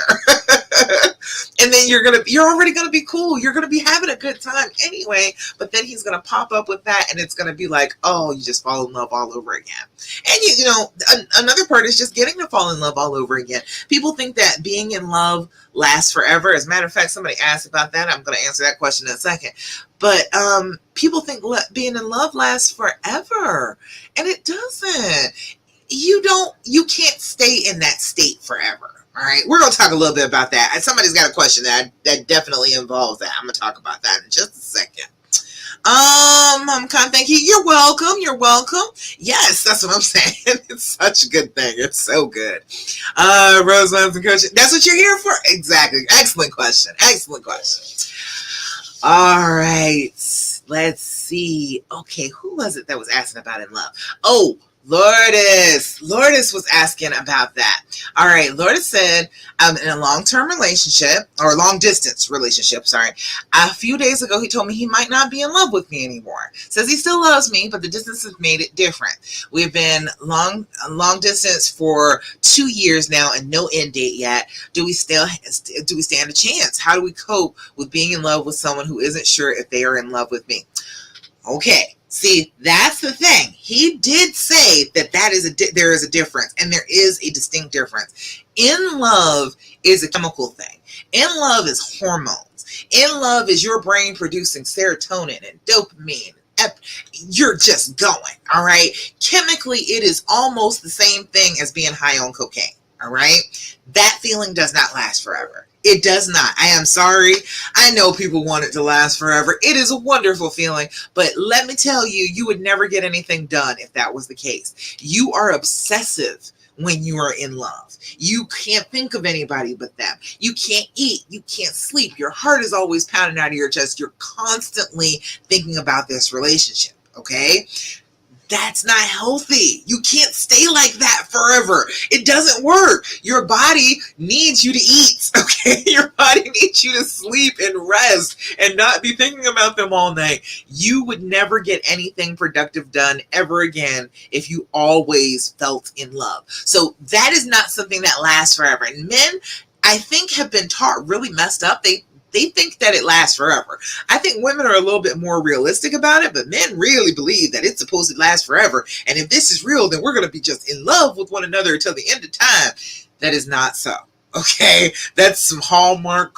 And then you're already gonna be cool. You're gonna be having a good time anyway. But then he's gonna pop up with that, and it's gonna be like, oh, you just fall in love all over again. And another part is just getting to fall in love all over again. People think that being in love lasts forever. As a matter of fact, somebody asked about that. I'm gonna answer that question in a second. But people think being in love lasts forever, and it doesn't. You can't stay in that state forever. All right, we're going to talk a little bit about that. And somebody's got a question that definitely involves that. I'm going to talk about that in just a second. Thank you. You're welcome. You're welcome. Yes, that's what I'm saying. It's such a good thing. It's so good. Rose Lambs and coaching. That's what you're here for? Exactly. Excellent question. Excellent question. All right. Let's see. Okay, who was it that was asking about in love? Oh, Lourdes was asking about that. All right, Lourdes said, I'm in a long-term relationship, or long-distance relationship, sorry. A few days ago, he told me he might not be in love with me anymore. Says he still loves me, but the distance has made it different. We've been long distance for 2 years now and no end date yet. Do we stand a chance? How do we cope with being in love with someone who isn't sure if they are in love with me? Okay. See, that's the thing. He did say that there is a difference, and there is a distinct difference. In love is a chemical thing. In love is hormones. In love is your brain producing serotonin and dopamine. You're just going, all right? Chemically, it is almost the same thing as being high on cocaine, all right? That feeling does not last forever. It does not. I am sorry. I know people want it to last forever. It is a wonderful feeling, but let me tell you, you would never get anything done if that was the case. You are obsessive when you are in love. You can't think of anybody but them. You can't eat. You can't sleep. Your heart is always pounding out of your chest. You're constantly thinking about this relationship, okay? That's not healthy. You can't stay like that forever. It doesn't work. Your body needs you to eat, okay? Your body needs you to sleep and rest and not be thinking about them all night. You would never get anything productive done ever again if you always felt in love. So that is not something that lasts forever. And men, I think, have been taught really messed up. They think that it lasts forever. I think women are a little bit more realistic about it, but men really believe that it's supposed to last forever. And if this is real, then we're going to be just in love with one another until the end of time. That is not so. Okay, that's some Hallmark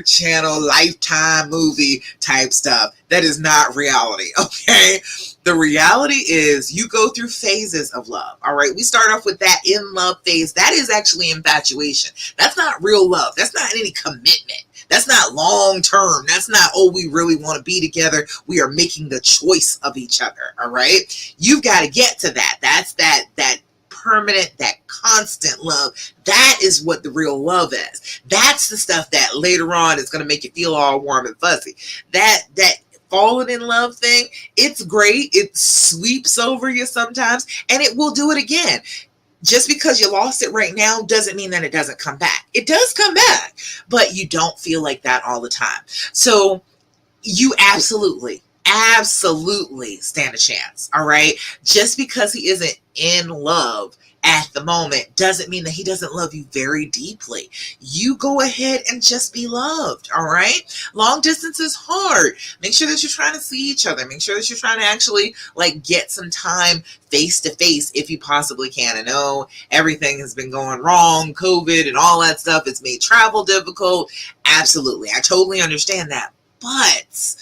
Channel, Lifetime movie type stuff. That is not reality, okay? The reality is you go through phases of love, all right? We start off with that in love phase. That is actually infatuation. That's not real love. That's not any commitment. That's not long term. That's not, oh, we really want to be together. We are making the choice of each other, all right? You've got to get to that. That's that permanent, that constant love. That is what the real love is. That's the stuff that later on is going to make you feel all warm and fuzzy. That falling in love thing, it's great. It sweeps over you sometimes, and it will do it again. Just because you lost it right now doesn't mean that it doesn't come back. It does come back, but you don't feel like that all the time. So you absolutely stand a chance, all right? Just because he isn't in love at the moment doesn't mean that he doesn't love you very deeply. You go ahead and just be loved, all right? Long distance is hard. Make sure that you're trying to see each other. Make sure that you're trying to actually get some time face to face if you possibly can. I know everything has been going wrong, COVID and all that stuff. It's made travel difficult. Absolutely. I totally understand that. But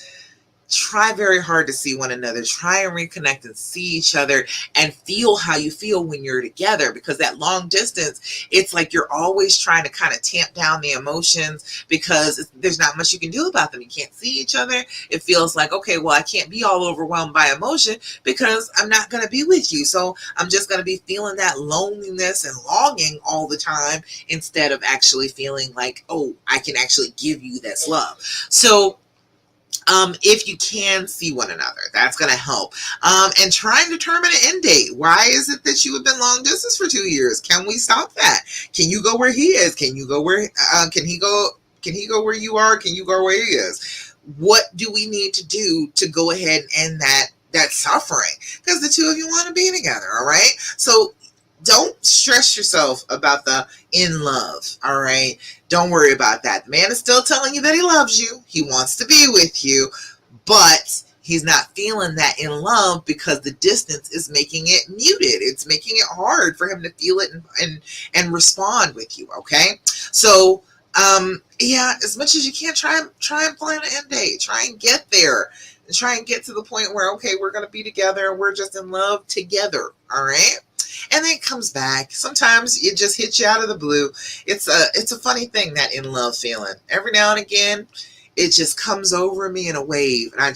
try very hard to see one another. Try and reconnect and see each other and feel how you feel when you're together, because that long distance, it's like you're always trying to kind of tamp down the emotions because there's not much you can do about them. You can't see each other. It feels like, okay, well, I can't be all overwhelmed by emotion because I'm not going to be with you. So I'm just going to be feeling that loneliness and longing all the time instead of actually feeling like, oh, I can actually give you this love. So if you can see one another, that's going to help. And try and determine an end date. Why is it that you have been long distance for 2 years? Can we stop that? Can you go where he is? Can you go where, can he go? Can he go where you are? Can you go where he is? What do we need to do to go ahead and end that suffering? Because the two of you want to be together, all right? So don't stress yourself about the in love, all right? Don't worry about that. The man is still telling you that he loves you. He wants to be with you, but he's not feeling that in love because the distance is making it muted. It's making it hard for him to feel it and respond with you, okay? So, yeah, as much as you can, try and plan an end date. Try and get there. And try and get to the point where, okay, we're going to be together and we're just in love together, all right? And then it comes back. Sometimes it just hits you out of the blue. It's a funny thing, that in love feeling. Every now and again, it just comes over me in a wave, and I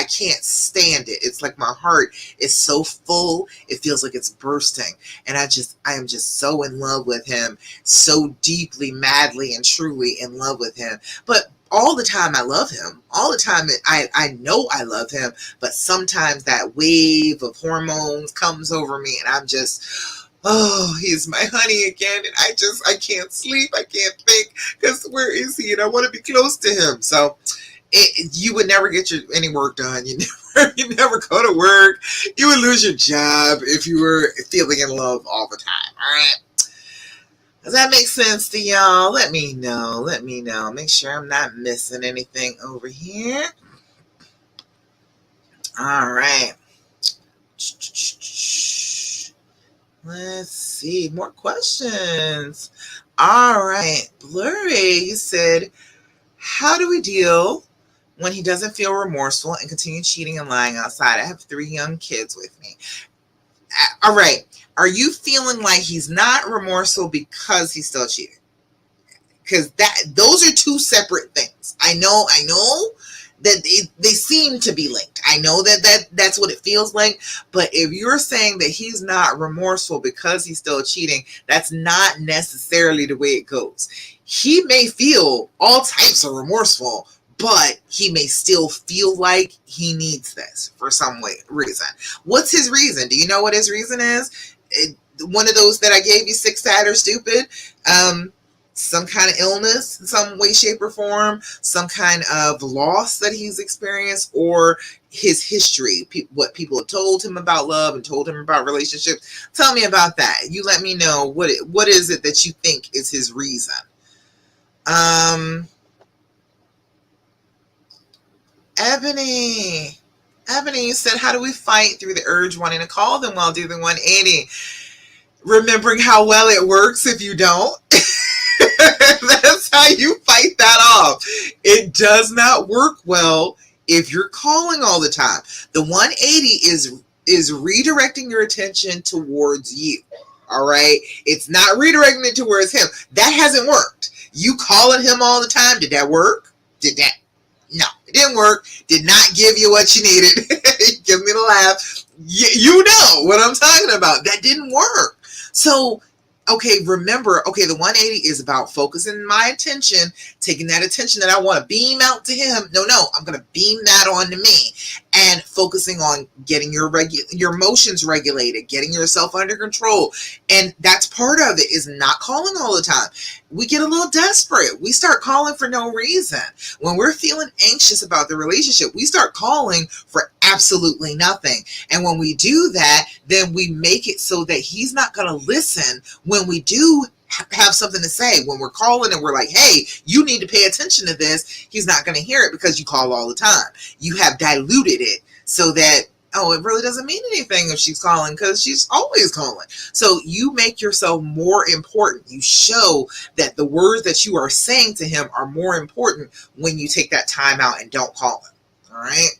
can't stand it. It's like my heart is so full, it feels like it's bursting, and I am just so in love with him, so deeply, madly, and truly in love with him. But all the time I love him. All the time I know I love him, but sometimes that wave of hormones comes over me and I'm just, oh, he's my honey again, and I can't sleep, I can't think, because where is he? And I want to be close to him. So you would never get any work done. You never go to work. You would lose your job if you were feeling in love all the time. All right. Does that make sense to y'all? Let me know. Let me know. Make sure I'm not missing anything over here. All right. Let's see. More questions. All right. Blurry, you said, how do we deal when he doesn't feel remorseful and continue cheating and lying outside? I have 3 young kids with me. All right. Are you feeling like he's not remorseful because he's still cheating? Because those are 2 separate things. I know that they seem to be linked. I know that's what it feels like. But if you're saying that he's not remorseful because he's still cheating, that's not necessarily the way it goes. He may feel all types of remorseful, but he may still feel like he needs this for some reason. What's his reason? Do you know what his reason is? One of those that I gave you, sick, sad, or stupid. Some kind of illness in some way, shape, or form, some kind of loss that he's experienced, or his history, what people have told him about love and told him about relationships. Tell me about that. You let me know what is it that you think is his reason. Ebony said, how do we fight through the urge wanting to call them while doing 180? Remembering how well it works if you don't. That's how you fight that off. It does not work well if you're calling all the time. The 180 is redirecting your attention towards you. All right? It's not redirecting it towards him. That hasn't worked. You calling him all the time, did that work? No, it didn't work. Did not give you what you needed. Give me the laugh. You know what I'm talking about. That didn't work. So, okay, remember, the 180 is about focusing my attention, taking that attention that I want to beam out to him. No, I'm going to beam that on to me, and focusing on getting your emotions regulated, getting yourself under control. And that's part of it, is not calling all the time. We get a little desperate. We start calling for no reason. When we're feeling anxious about the relationship, we start calling for absolutely nothing. And when we do that, then we make it so that he's not going to listen when we do have something to say. When we're calling and we're like, hey, you need to pay attention to this, he's not going to hear it because you call all the time. You have diluted it so that, oh, it really doesn't mean anything if she's calling because she's always calling. So you make yourself more important. You show that the words that you are saying to him are more important when you take that time out and don't call him. All right?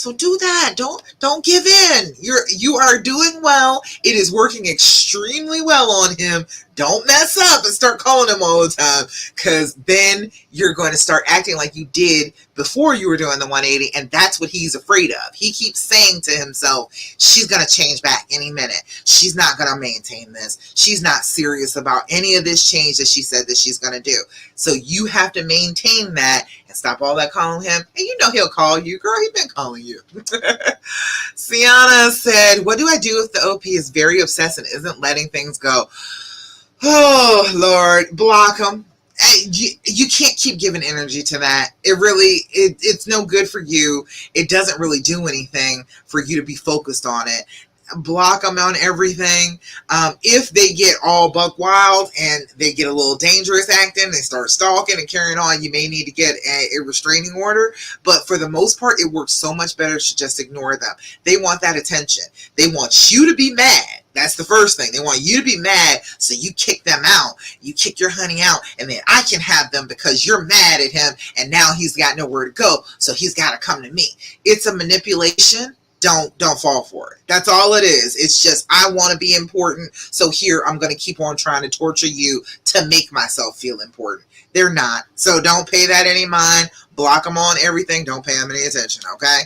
So do that. Don't give in. You are doing well. It is working extremely well on him. Don't mess up and start calling him all the time, because then you're going to start acting like you did before you were doing the 180, and that's what he's afraid of. He keeps saying to himself, she's going to change back any minute. She's not going to maintain this. She's not serious about any of this change that she said that she's going to do. So you have to maintain that and stop all that calling him. And you know he'll call you. Girl, he's been calling you. Sienna said, what do I do if the OP is very obsessed and isn't letting things go? Oh, Lord, block him. You can't keep giving energy to that. It's no good for you. It doesn't really do anything for you to be focused on it. Block them on everything. If they get all buck wild and they get a little dangerous acting, they start stalking and carrying on, you may need to get a restraining order. But for the most part, it works so much better to just ignore them. They want that attention. They want you to be mad. That's the first thing. They want you to be mad, so you kick them out. You kick your honey out, and then I can have them because you're mad at him, and now he's got nowhere to go, so he's got to come to me. It's a manipulation. Don't fall for it. That's all it is. It's just, I want to be important, so here I'm going to keep on trying to torture you to make myself feel important. They're not. So don't pay that any mind. Block them on everything. Don't pay them any attention, okay?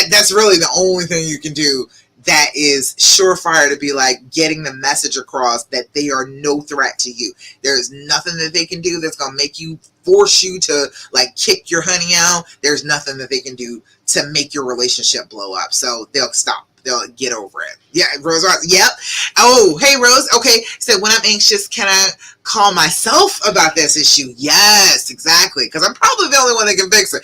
That's really the only thing you can do that is surefire to be like getting the message across that they are no threat to you. There's nothing that they can do that's going to make you, force you to like kick your honey out. There's nothing that they can do to make your relationship blow up. So they'll stop. They'll get over it. Yeah, Rose. Yep. Oh, hey, Rose. Okay. So when I'm anxious, can I call myself about this issue? Yes, exactly. Because I'm probably the only one that can fix it.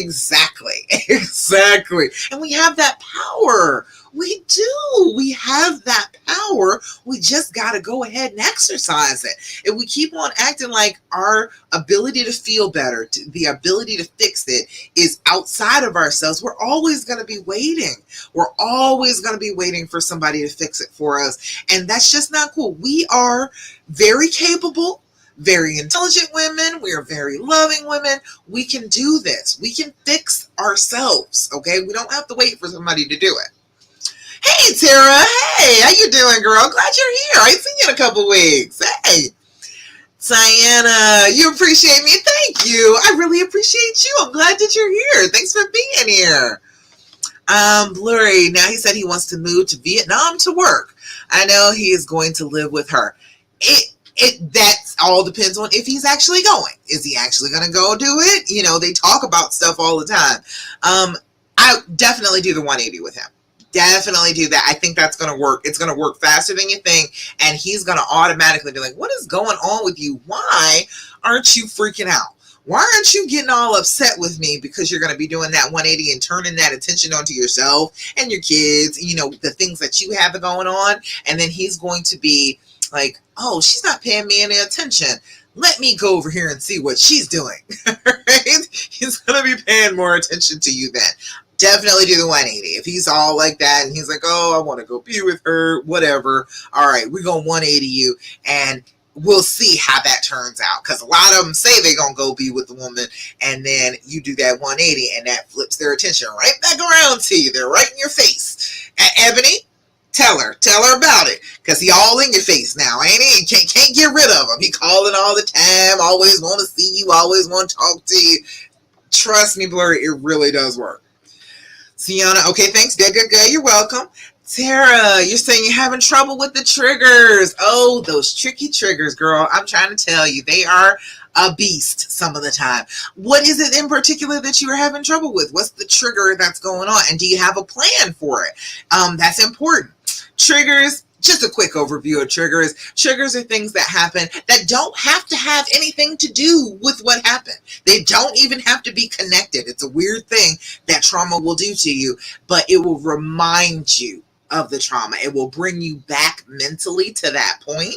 Exactly. Exactly. And we have that power. We do. We have that power. We just got to go ahead and exercise it. If we keep on acting like our ability to feel better, the ability to fix it is outside of ourselves, we're always going to be waiting. We're always going to be waiting for somebody to fix it for us. And that's just not cool. We are very capable, very intelligent women. We are very loving women. We can do this. We can fix ourselves. Okay. We don't have to wait for somebody to do it. Hey, Tara. Hey, how you doing, girl? Glad you're here. I ain't seen you in a couple weeks. Hey. Diana, you appreciate me? Thank you. I really appreciate you. I'm glad that you're here. Thanks for being here. Blurry. Now he said he wants to move to Vietnam to work. I know he is going to live with her. That all depends on if he's actually going. Is he actually going to go do it? You know, they talk about stuff all the time. I definitely do the 180 with him. Definitely do that. I think that's going to work. It's going to work faster than you think. And he's going to automatically be like, what is going on with you? Why aren't you freaking out? Why aren't you getting all upset with me? Because you're going to be doing that 180 and turning that attention onto yourself and your kids, you know, the things that you have going on. And then he's going to be like, oh, she's not paying me any attention. Let me go over here and see what she's doing. Right? He's going to be paying more attention to you then. Definitely do the 180. If he's all like that and he's like, oh, I want to go be with her, whatever. All right, we're going to 180 you and we'll see how that turns out. Because a lot of them say they're going to go be with the woman and then you do that 180 and that flips their attention right back around to you. They're right in your face. Ebony, tell her about it. Because he all in your face now, ain't he? Can't get rid of him. He calling all the time, always want to see you, always want to talk to you. Trust me, Blurry, it really does work. Sienna, okay, thanks. Good. You're welcome. Tara, you're saying you're having trouble with the triggers. Oh, those tricky triggers, girl. I'm trying to tell you, they are a beast some of the time. What is it in particular that you are having trouble with? What's the trigger that's going on? And do you have a plan for it? That's important. Triggers. Just a quick overview of triggers. Triggers are things that happen that don't have to have anything to do with what happened. They don't even have to be connected. It's a weird thing that trauma will do to you, but it will remind you of the trauma. It will bring you back mentally to that point.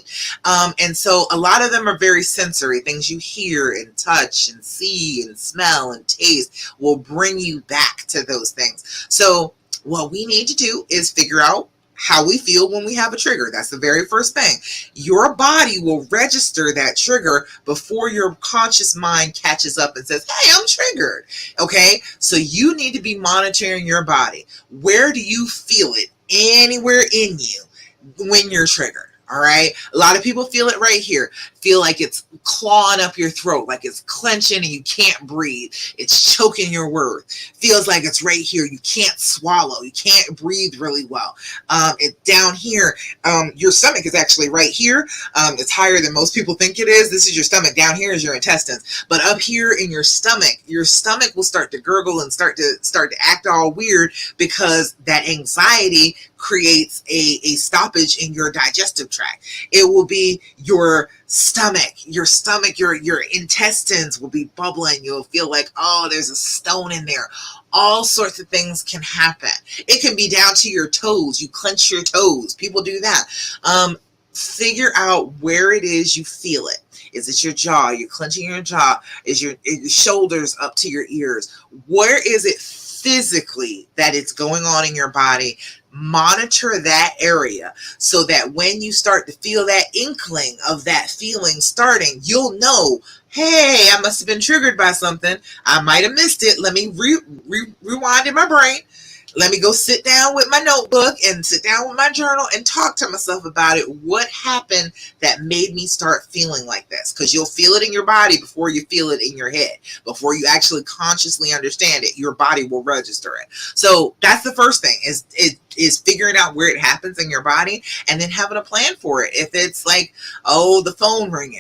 And so a lot of them are very sensory. Things you hear and touch and see and smell and taste will bring you back to those things. So what we need to do is figure out how we feel when we have a trigger. That's the very first thing. Your body will register that trigger before your conscious mind catches up and says, hey, I'm triggered. Okay, so you need to be monitoring your body. Where do you feel it? Anywhere in you when you're triggered. All right. A lot of people feel it right here. Feel like it's clawing up your throat, like it's clenching and you can't breathe. It's choking your words. Feels like it's right here. You can't swallow. You can't breathe really well. It's down here. Your stomach is actually right here. It's higher than most people think it is. This is your stomach. Down here is your intestines. But up here in your stomach will start to gurgle and start to act all weird because that anxiety creates a stoppage in your digestive tract. It will be your stomach, your intestines will be bubbling. You'll feel like, oh, there's a stone in there. All sorts of things can happen. It can be down to your toes. You clench your toes. People do that. Figure out where it is you feel it. Is it your jaw? You're clenching your jaw. Is your shoulders up to your ears? Where is it physically that it's going on in your body? Monitor that area so that when you start to feel that inkling of that feeling starting, you'll know, hey, I must have been triggered by something. I might have missed it. Let me rewind in my brain. Let me go sit down with my notebook and sit down with my journal and talk to myself about it. What happened that made me start feeling like this? Because you'll feel it in your body before you feel it in your head. Before you actually consciously understand it, your body will register it. So that's the first thing is figuring out where it happens in your body and then having a plan for it. If it's like, oh, the phone ringing.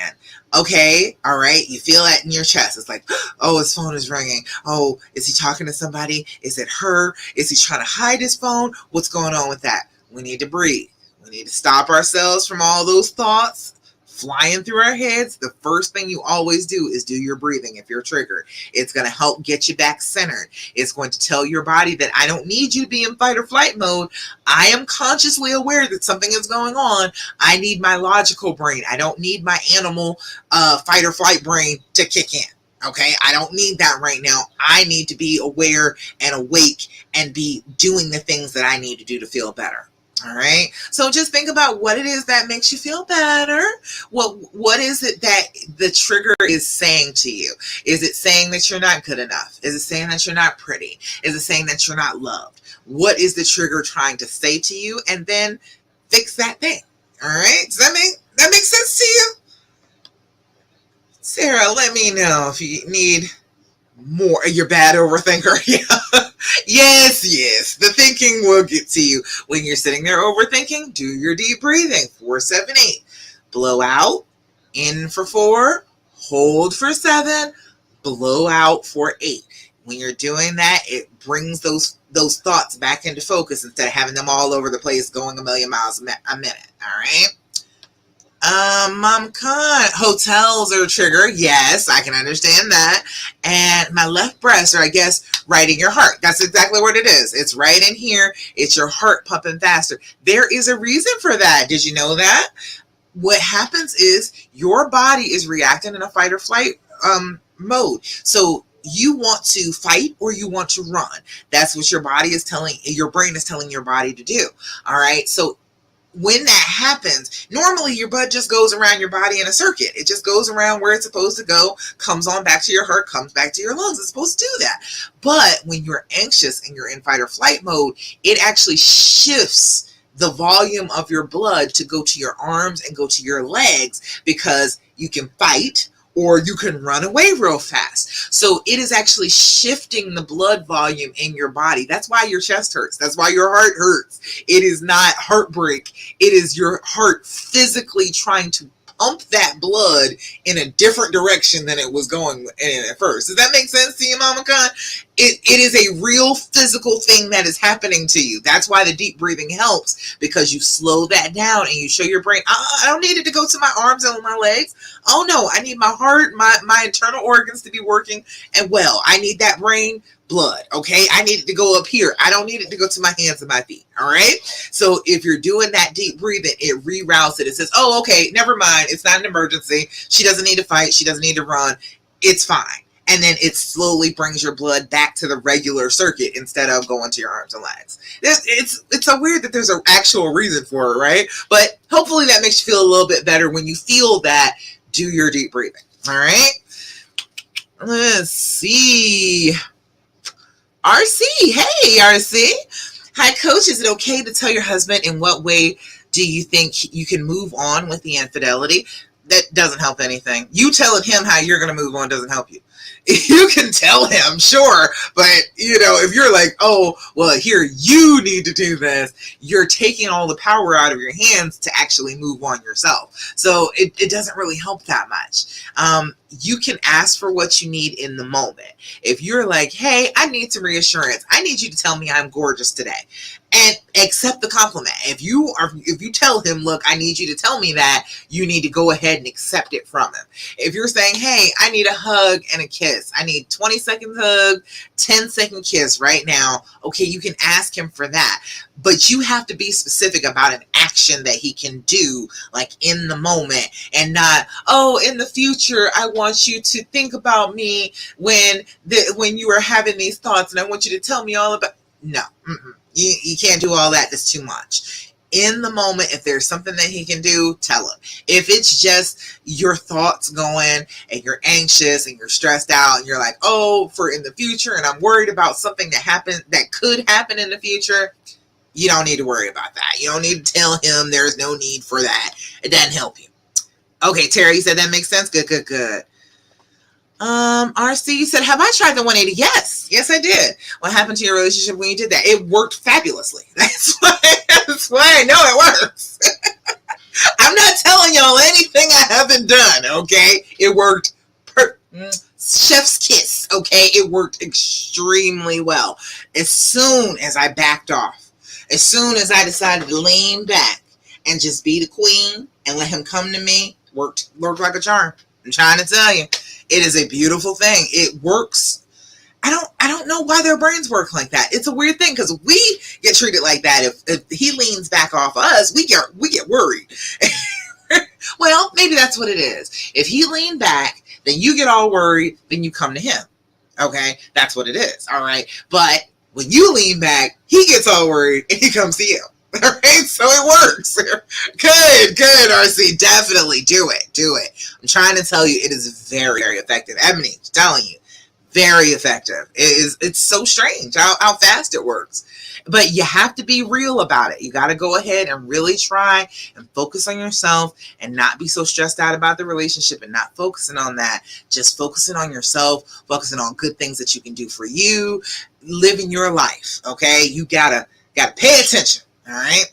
Okay, all right, you feel that in your chest. It's like, oh, his phone is ringing. Oh, is he talking to somebody? Is it her? Is he trying to hide his phone? What's going on with that? We need to breathe. We need to stop ourselves from all those thoughts flying through our heads. The first thing you always do is do your breathing if you're triggered. It's going to help get you back centered. It's going to tell your body that I don't need you to be in fight or flight mode. I am consciously aware that something is going on. I need my logical brain. I don't need my animal fight or flight brain to kick in. Okay, I don't need that right now. I need to be aware and awake and be doing the things that I need to do to feel better. All right. So just think about what it is that makes you feel better. What is it that the trigger is saying to you? Is it saying that you're not good enough? Is it saying that you're not pretty? Is it saying that you're not loved? What is the trigger trying to say to you? And then fix that thing. All right. Does that make sense to you? Sarah, let me know if you need more. You're bad overthinker. Yeah. Yes. The thinking will get to you. When you're sitting there overthinking, do your deep breathing. 4, 7, 8. Blow out. In for 4. Hold for 7. Blow out for 8. When you're doing that, it brings those thoughts back into focus instead of having them all over the place going a million miles a minute. All right. Mom Khan, hotels are a trigger. Yes, I can understand that. And my left breast, or I guess right in your heart. That's exactly what it is. It's right in here. It's your heart pumping faster. There is a reason for that. Did you know that? What happens is your body is reacting in a fight or flight mode. So you want to fight or you want to run. That's what your brain is telling your body to do. All right. So when that happens, normally your blood just goes around your body in a circuit. It just goes around where it's supposed to go, comes on back to your heart, comes back to your lungs. It's supposed to do that. But when you're anxious and you're in fight or flight mode, it actually shifts the volume of your blood to go to your arms and go to your legs because you can fight or you can run away real fast. So it is actually shifting the blood volume in your body. That's why your chest hurts. That's why your heart hurts. It is not heartbreak. It is your heart physically trying to pump that blood in a different direction than it was going in at first. Does that make sense to you, Mama Khan? It is a real physical thing that is happening to you. That's why the deep breathing helps, because you slow that down and you show your brain, I don't need it to go to my arms and my legs. Oh no, I need my heart, my internal organs to be working and well. I need that brain blood, okay? I need it to go up here. I don't need it to go to my hands and my feet, all right? So if you're doing that deep breathing, it reroutes it. It says, oh, okay, never mind. It's not an emergency. She doesn't need to fight. She doesn't need to run. It's fine. and then it slowly brings your blood back to the regular circuit instead of going to your arms and legs. It's so weird that there's an actual reason for it, right? But hopefully that makes you feel a little bit better. When you feel that, do your deep breathing. All right. Let's see. RC. Hey, RC. Hi, Coach. Is it okay to tell your husband in what way do you think you can move on with the infidelity? That doesn't help anything. You telling him how you're going to move on doesn't help you. You can tell him, sure, but if you're like, oh, well, here, you need to do this, you're taking all the power out of your hands to actually move on yourself. So it doesn't really help that much. You can ask for what you need in the moment. If you're like, hey, I need some reassurance. I need you to tell me I'm gorgeous today. And accept the compliment. If you tell him, look, I need you to tell me that, you need to go ahead and accept it from him. If you're saying, hey, I need a hug and a kiss. I need 20-second hug, 10-second kiss right now. Okay, you can ask him for that. But you have to be specific about an action that he can do, like in the moment, and not, oh, in the future, I want you to think about me when you are having these thoughts, and I want you to tell me all about. No. You can't do all that. That's too much. In the moment, if there's something that he can do, tell him. If it's just your thoughts going and you're anxious and you're stressed out and you're like, oh, for in the future, and I'm worried about something that could happen in the future, you don't need to worry about that. You don't need to tell him there's no need for that. It doesn't help you. Okay, Terry, you said that makes sense? Good. RC said, have I tried the 180? Yes, I did. What happened to your relationship when you did that? It worked fabulously. That's why I know it works. I'm not telling y'all anything I haven't done, okay? It worked chef's kiss, okay? It worked extremely well. As soon as I backed off, as soon as I decided to lean back and just be the queen and let him come to me, worked like a charm. I'm trying to tell you. It is a beautiful thing. It works. I don't know why their brains work like that. It's a weird thing because we get treated like that. If he leans back off us, we get worried. Well, maybe that's what it is. If he leaned back, then you get all worried, then you come to him. Okay? That's what it is. All right? But when you lean back, he gets all worried and he comes to you. All right, so it works. Good, RC. Definitely do it. I'm trying to tell you, it is very, very effective. Ebony, I'm telling you, very effective. It's so strange how fast it works. But you have to be real about it. You got to go ahead and really try and focus on yourself and not be so stressed out about the relationship and not focusing on that. Just focusing on yourself, focusing on good things that you can do for you, living your life. Okay, you gotta pay attention. All right.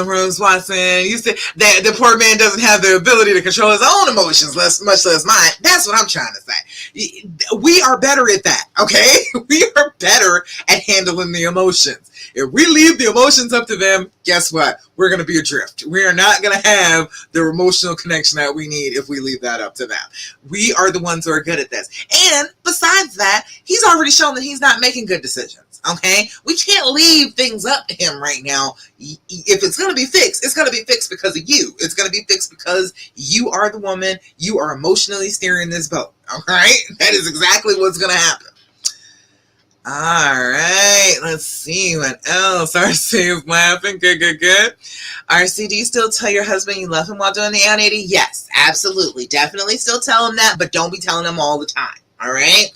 Rose Watson, you said that the poor man doesn't have the ability to control his own emotions, much less mine. That's what I'm trying to say. We are better at that, okay? We are better at handling the emotions. If we leave the emotions up to them, guess what? We're going to be adrift. We are not going to have the emotional connection that we need if we leave that up to them. We are the ones who are good at this. And besides that, he's already shown that he's not making good decisions. Okay, we can't leave things up to him right now. If it's going to be fixed, it's going to be fixed because of you. It's going to be fixed because you are the woman. You are emotionally steering this boat. All right, that is exactly what's going to happen. All right, let's see what else. RC is laughing. Good. RC, do you still tell your husband you love him while doing the 180? Yes, absolutely. Definitely still tell him that, but don't be telling him all the time. All right.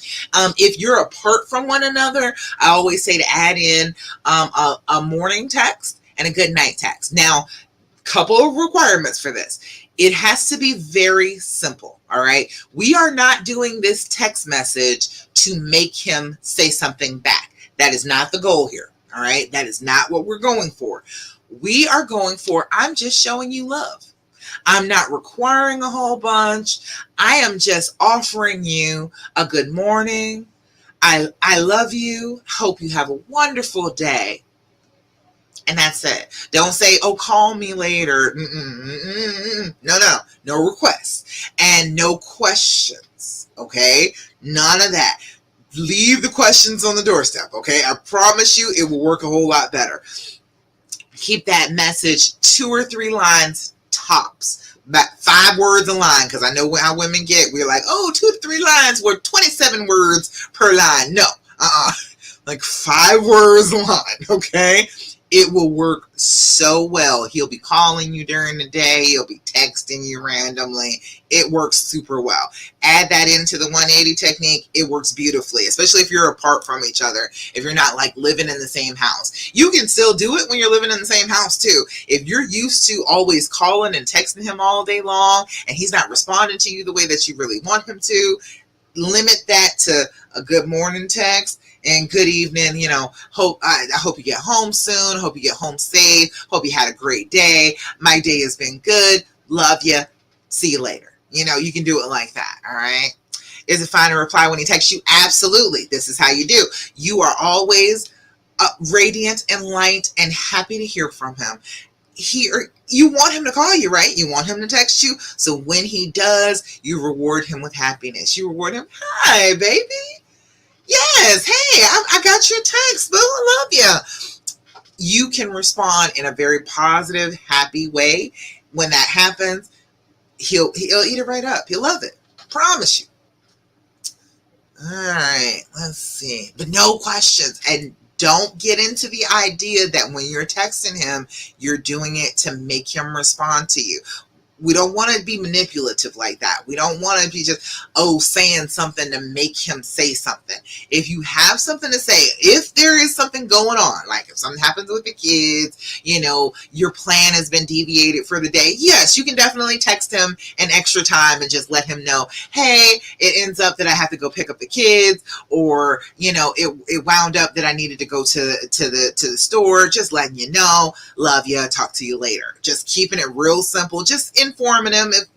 If you're apart from one another, I always say to add in a morning text and a good night text. Now, couple of requirements for this. It has to be very simple. All right. We are not doing this text message to make him say something back. That is not the goal here. All right. That is not what we're going for. We are going for, I'm just showing you love. I'm not requiring a whole bunch. I am just offering you a good morning. I love you. Hope you have a wonderful day. And that's it. Don't say, oh, call me later. No requests and no questions. Okay. None of that. Leave the questions on the doorstep. Okay. I promise you it will work a whole lot better. Keep that message 2 or 3 lines tops. About 5 words a line, because I know how women get. We're like, oh, 2 to 3 lines were 27 words per line. No, like 5 words a line, okay? It will work so well. He'll be calling you during the day. He'll be texting you randomly. It works super well. Add that into the 180 technique. It works beautifully, especially if you're apart from each other. If you're not like living in the same house, you can still do it when you're living in the same house too. If you're used to always calling and texting him all day long and he's not responding to you the way that you really want him to, limit that to a good morning text and good evening. I hope you get home soon. Hope you get home safe. Hope you had a great day. My day has been good. Love you. See you later. You can do it like that. All right. Is it fine to reply when he texts you? Absolutely. This is how you do. You are always radiant and light and happy to hear from him. You want him to call you, right? You want him to text you. So when he does, you reward him with happiness. You reward him. Hi, baby. Yes. Hey, I got your text. Boo, I love you. You can respond in a very positive, happy way. When that happens, he'll eat it right up. He'll love it. I promise you. All right. Let's see. But no questions. And don't get into the idea that when you're texting him, you're doing it to make him respond to you. We don't want to be manipulative like that. We don't want to be just, saying something to make him say something. If you have something to say, if there is something going on, like if something happens with the kids, your plan has been deviated for the day, yes, you can definitely text him an extra time and just let him know, hey, it ends up that I have to go pick up the kids, or, it wound up that I needed to go to the store, just letting you know, love you, talk to you later. Just keeping it real simple, just informing him if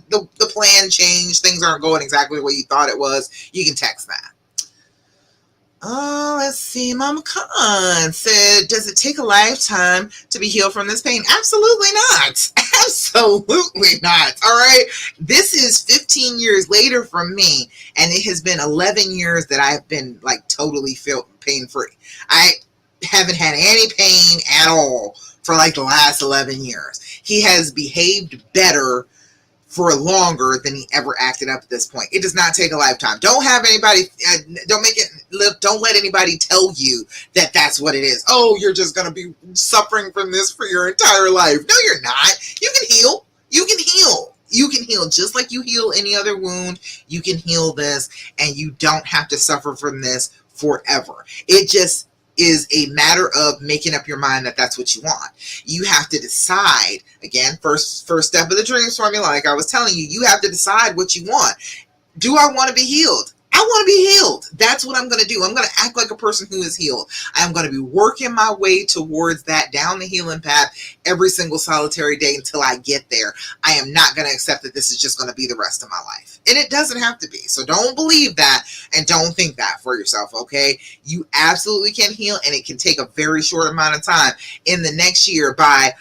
the plan changed, things aren't going exactly the way you thought it was, you can text that. Oh, let's see. Mama Khan said, does it take a lifetime to be healed from this pain? Absolutely not. Absolutely not. All right. This is 15 years later from me, and it has been 11 years that I've been like totally pain free. I haven't had any pain at all for like the last 11 years. He has behaved better for longer than he ever acted up at this point. It does not take a lifetime. Don't let anybody tell you that that's what it is. Oh, you're just going to be suffering from this for your entire life. No, you're not. You can heal. You can heal just like you heal any other wound. You can heal this, and you don't have to suffer from this forever. It just is a matter of making up your mind that that's what you want. You have to decide, again, first step of the dreams formula, like I was telling you, you have to decide what you want. Do I want to be healed? I want to be healed. That's what I'm going to do. I'm going to act like a person who is healed. I'm going to be working my way towards that, down the healing path every single solitary day until I get there. I am not going to accept that this is just going to be the rest of my life. And it doesn't have to be. So don't believe that and don't think that for yourself, okay? You absolutely can heal, and it can take a very short amount of time. In the next year, by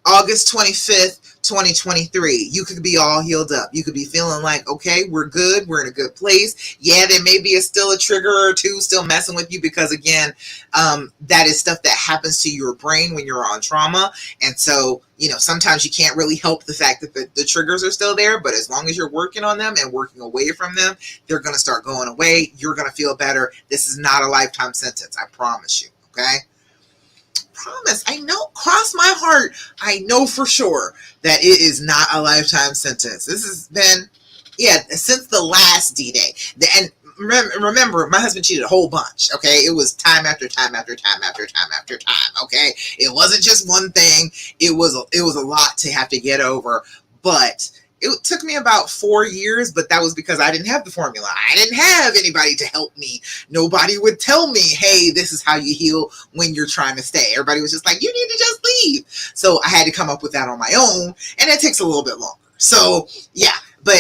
August 25th, 2023, you could be all healed up. You could be feeling like, okay, we're good. We're in a good place. Yeah, there may be still a trigger or two still messing with you because, again, that is stuff that happens to your brain when you're on trauma. And so, sometimes you can't really help the fact that the triggers are still there. But as long as you're working on them and working away from them, they're going to start going away. You're going to feel better. This is not a lifetime sentence. I promise you. Okay? Promise. I know, cross my heart, I know for sure that it is not a lifetime sentence. This has been, since the last D-Day. And remember, my husband cheated a whole bunch, okay? It was time after time after time after time after time, okay? It wasn't just one thing. It was a lot to have to get over, but it took me about 4 years, but that was because I didn't have the formula. I didn't have anybody to help me. Nobody would tell me, hey, this is how you heal when you're trying to stay. Everybody was just like, you need to just leave. So I had to come up with that on my own, and it takes a little bit longer. So, yeah, but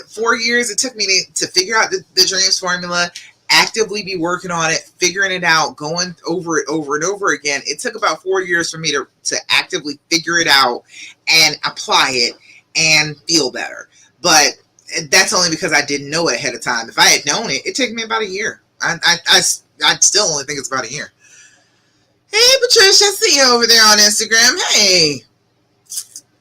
4 years it took me to figure out the dreams formula, actively be working on it, figuring it out, going over it over and over again. It took about 4 years for me to actively figure it out and apply it and feel better. But that's only because I didn't know it ahead of time. If I had known it, it took me about a year. I still only think it's about a year. Hey, Patricia, I see you over there on Instagram. Hey.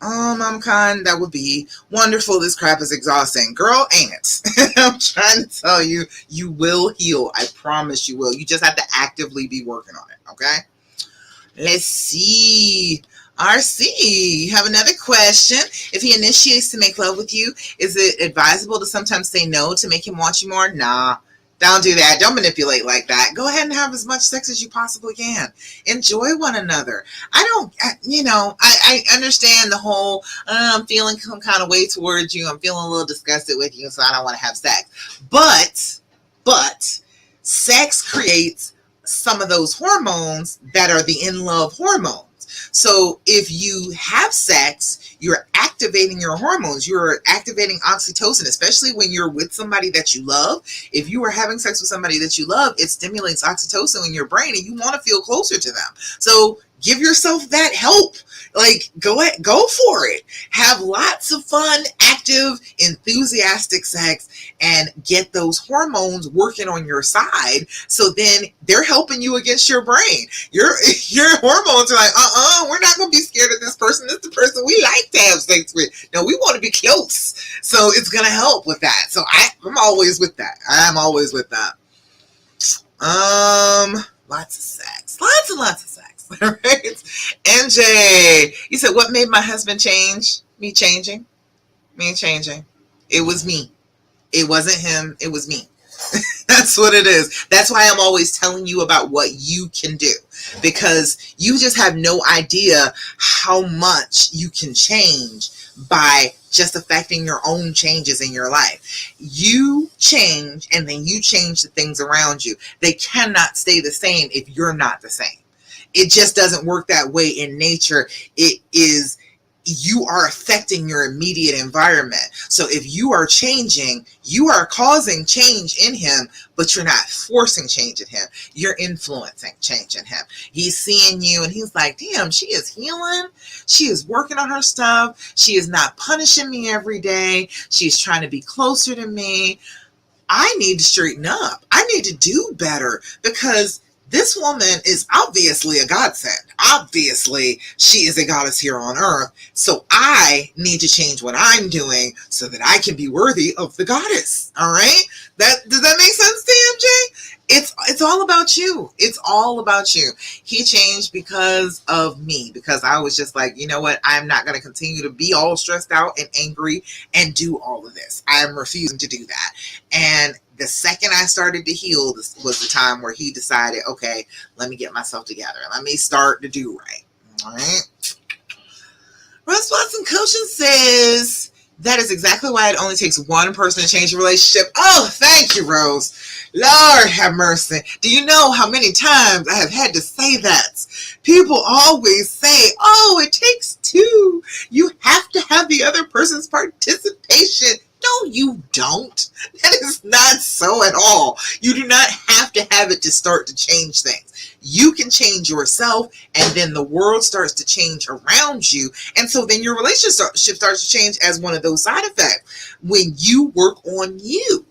I'm kind. That would be wonderful. This crap is exhausting. Girl, ain't it? I'm trying to tell you, you will heal. I promise you will. You just have to actively be working on it, okay? Let's see. RC, you have another question. If he initiates to make love with you, is it advisable to sometimes say no to make him want you more? Nah, don't do that. Don't manipulate like that. Go ahead and have as much sex as you possibly can. Enjoy one another. I understand the whole, I'm feeling some kind of way towards you. I'm feeling a little disgusted with you, so I don't want to have sex. But, sex creates some of those hormones that are the in love hormones. So if you have sex, you're activating your hormones. You're activating oxytocin, especially when you're with somebody that you love. If you are having sex with somebody that you love, it stimulates oxytocin in your brain and you want to feel closer to them. So give yourself that help. Like, go for it. Have lots of fun, active, enthusiastic sex and get those hormones working on your side. So then they're helping you against your brain. Your hormones are like, we're not going to be scared of this person. This is the person we like to have sex with. No, we want to be close. So it's going to help with that. So I'm always with that. I'm always with that. Lots of sex. Lots and lots of sex. All right. MJ, you said, what made my husband change? Me changing. It was me. It wasn't him. It was me. That's what it is. That's why I'm always telling you about what you can do, because you just have no idea how much you can change by just affecting your own changes in your life. You change and then you change the things around you. They cannot stay the same if you're not the same. It just doesn't work that way in nature. It is, you are affecting your immediate environment. So if you are changing, you are causing change in him, but you're not forcing change in him. You're influencing change in him. He's seeing you and he's like, damn, she is healing. She is working on her stuff. She is not punishing me every day. She's trying to be closer to me. I need to straighten up. I need to do better, because this woman is obviously a godsend. Obviously, she is a goddess here on earth. So I need to change what I'm doing so that I can be worthy of the goddess. All right? Does that make sense to MJ? It's all about you. It's all about you. He changed because of me, because I was just like, you know what? I'm not going to continue to be all stressed out and angry and do all of this. I'm refusing to do that. And the second I started to heal, this was the time where he decided, okay, let me get myself together. Let me start to do right. All right. Russ Watson Coaching says, that is exactly why it only takes one person to change a relationship. Oh, thank you, Rose. Lord have mercy. Do you know how many times I have had to say that? People always say, oh, it takes two. You have to have the other person's participation. No, you don't. That is not so at all. You do not have to have it to start to change things. You can change yourself, and then the world starts to change around you. And so then your relationship starts to change as one of those side effects. When you work on you,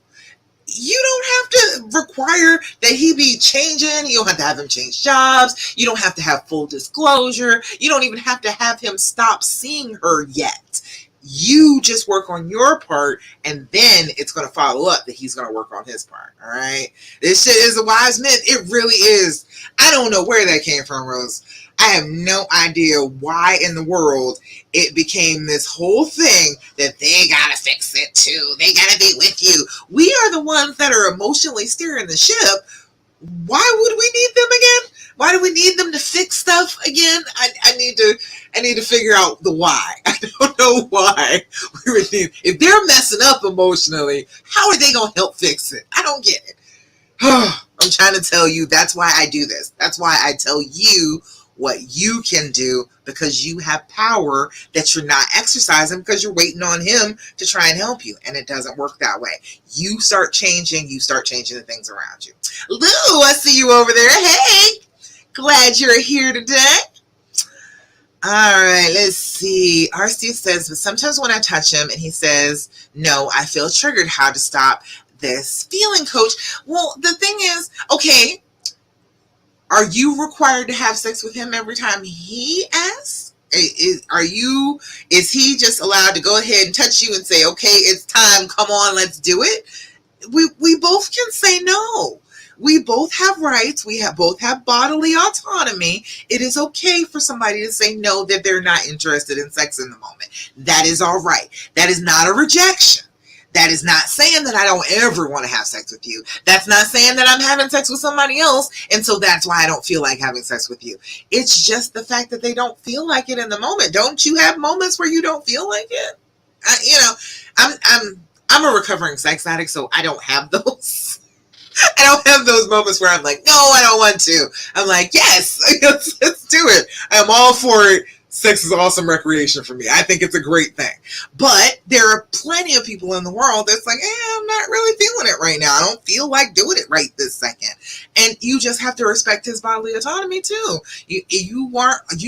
you don't have to require that he be changing. You don't have to have him change jobs. You don't have to have full disclosure. You don't even have to have him stop seeing her yet. You just work on your part, and then it's going to follow up that he's going to work on his part. All right. This shit is a wise myth. It really is. I don't know where that came from, Rose. I have no idea why in the world it became this whole thing that they got to fix it too. They got to be with you. We are the ones that are emotionally steering the ship. Why would we need them again? Why do we need them to fix stuff again? I need to figure out the why. I don't know why we would need. If they're messing up emotionally, how are they gonna help fix it? I don't get it. I'm trying to tell you, that's why I do this. That's why I tell you what you can do, because you have power that you're not exercising because you're waiting on him to try and help you. And it doesn't work that way. You start changing the things around you. Lou, I see you over there. Hey, glad you're here today. All right, let's see. RC says, but sometimes when I touch him and he says, no, I feel triggered. How to stop this feeling, coach? Well, the thing is, okay, are you required to have sex with him every time he asks? Is he just allowed to go ahead and touch you and say, okay, it's time, come on, let's do it? We both can say no. We both have rights. We both have bodily autonomy. It is okay for somebody to say no, that they're not interested in sex in the moment. That is all right. That is not a rejection. That is not saying that I don't ever want to have sex with you. That's not saying that I'm having sex with somebody else, and so that's why I don't feel like having sex with you. It's just the fact that they don't feel like it in the moment. Don't you have moments where you don't feel like it? I'm a recovering sex addict, so I don't have those. I don't have those moments where I'm like, no, I don't want to. I'm like, yes, let's do it. I'm all for it. Sex is awesome recreation for me. I think it's a great thing. But there are plenty of people in the world that's like, I'm not really feeling it right now. I don't feel like doing it right this second. And you just have to respect his bodily autonomy too. You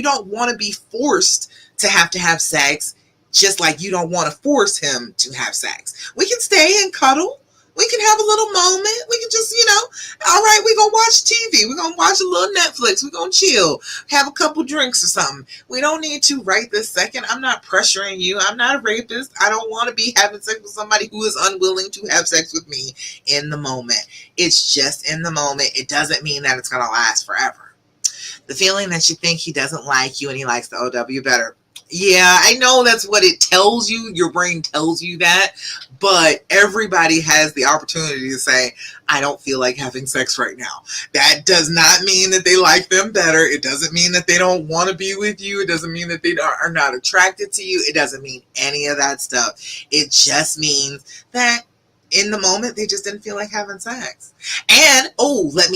don't want to be forced to have sex, just like you don't want to force him to have sex. We can stay and cuddle. We can have a little moment. We can just, all right, we're going to watch TV. We're going to watch a little Netflix. We're going to chill, have a couple drinks or something. We don't need to right this second. I'm not pressuring you. I'm not a rapist. I don't want to be having sex with somebody who is unwilling to have sex with me in the moment. It's just in the moment. It doesn't mean that it's going to last forever. The feeling that you think he doesn't like you and he likes the OW better. Yeah, I know that's what it tells you. Your brain tells you that. But everybody has the opportunity to say, I don't feel like having sex right now. That does not mean that they like them better. It doesn't mean that they don't want to be with you. It doesn't mean that they are not attracted to you. It doesn't mean any of that stuff. It just means that in the moment, they just didn't feel like having sex. And, let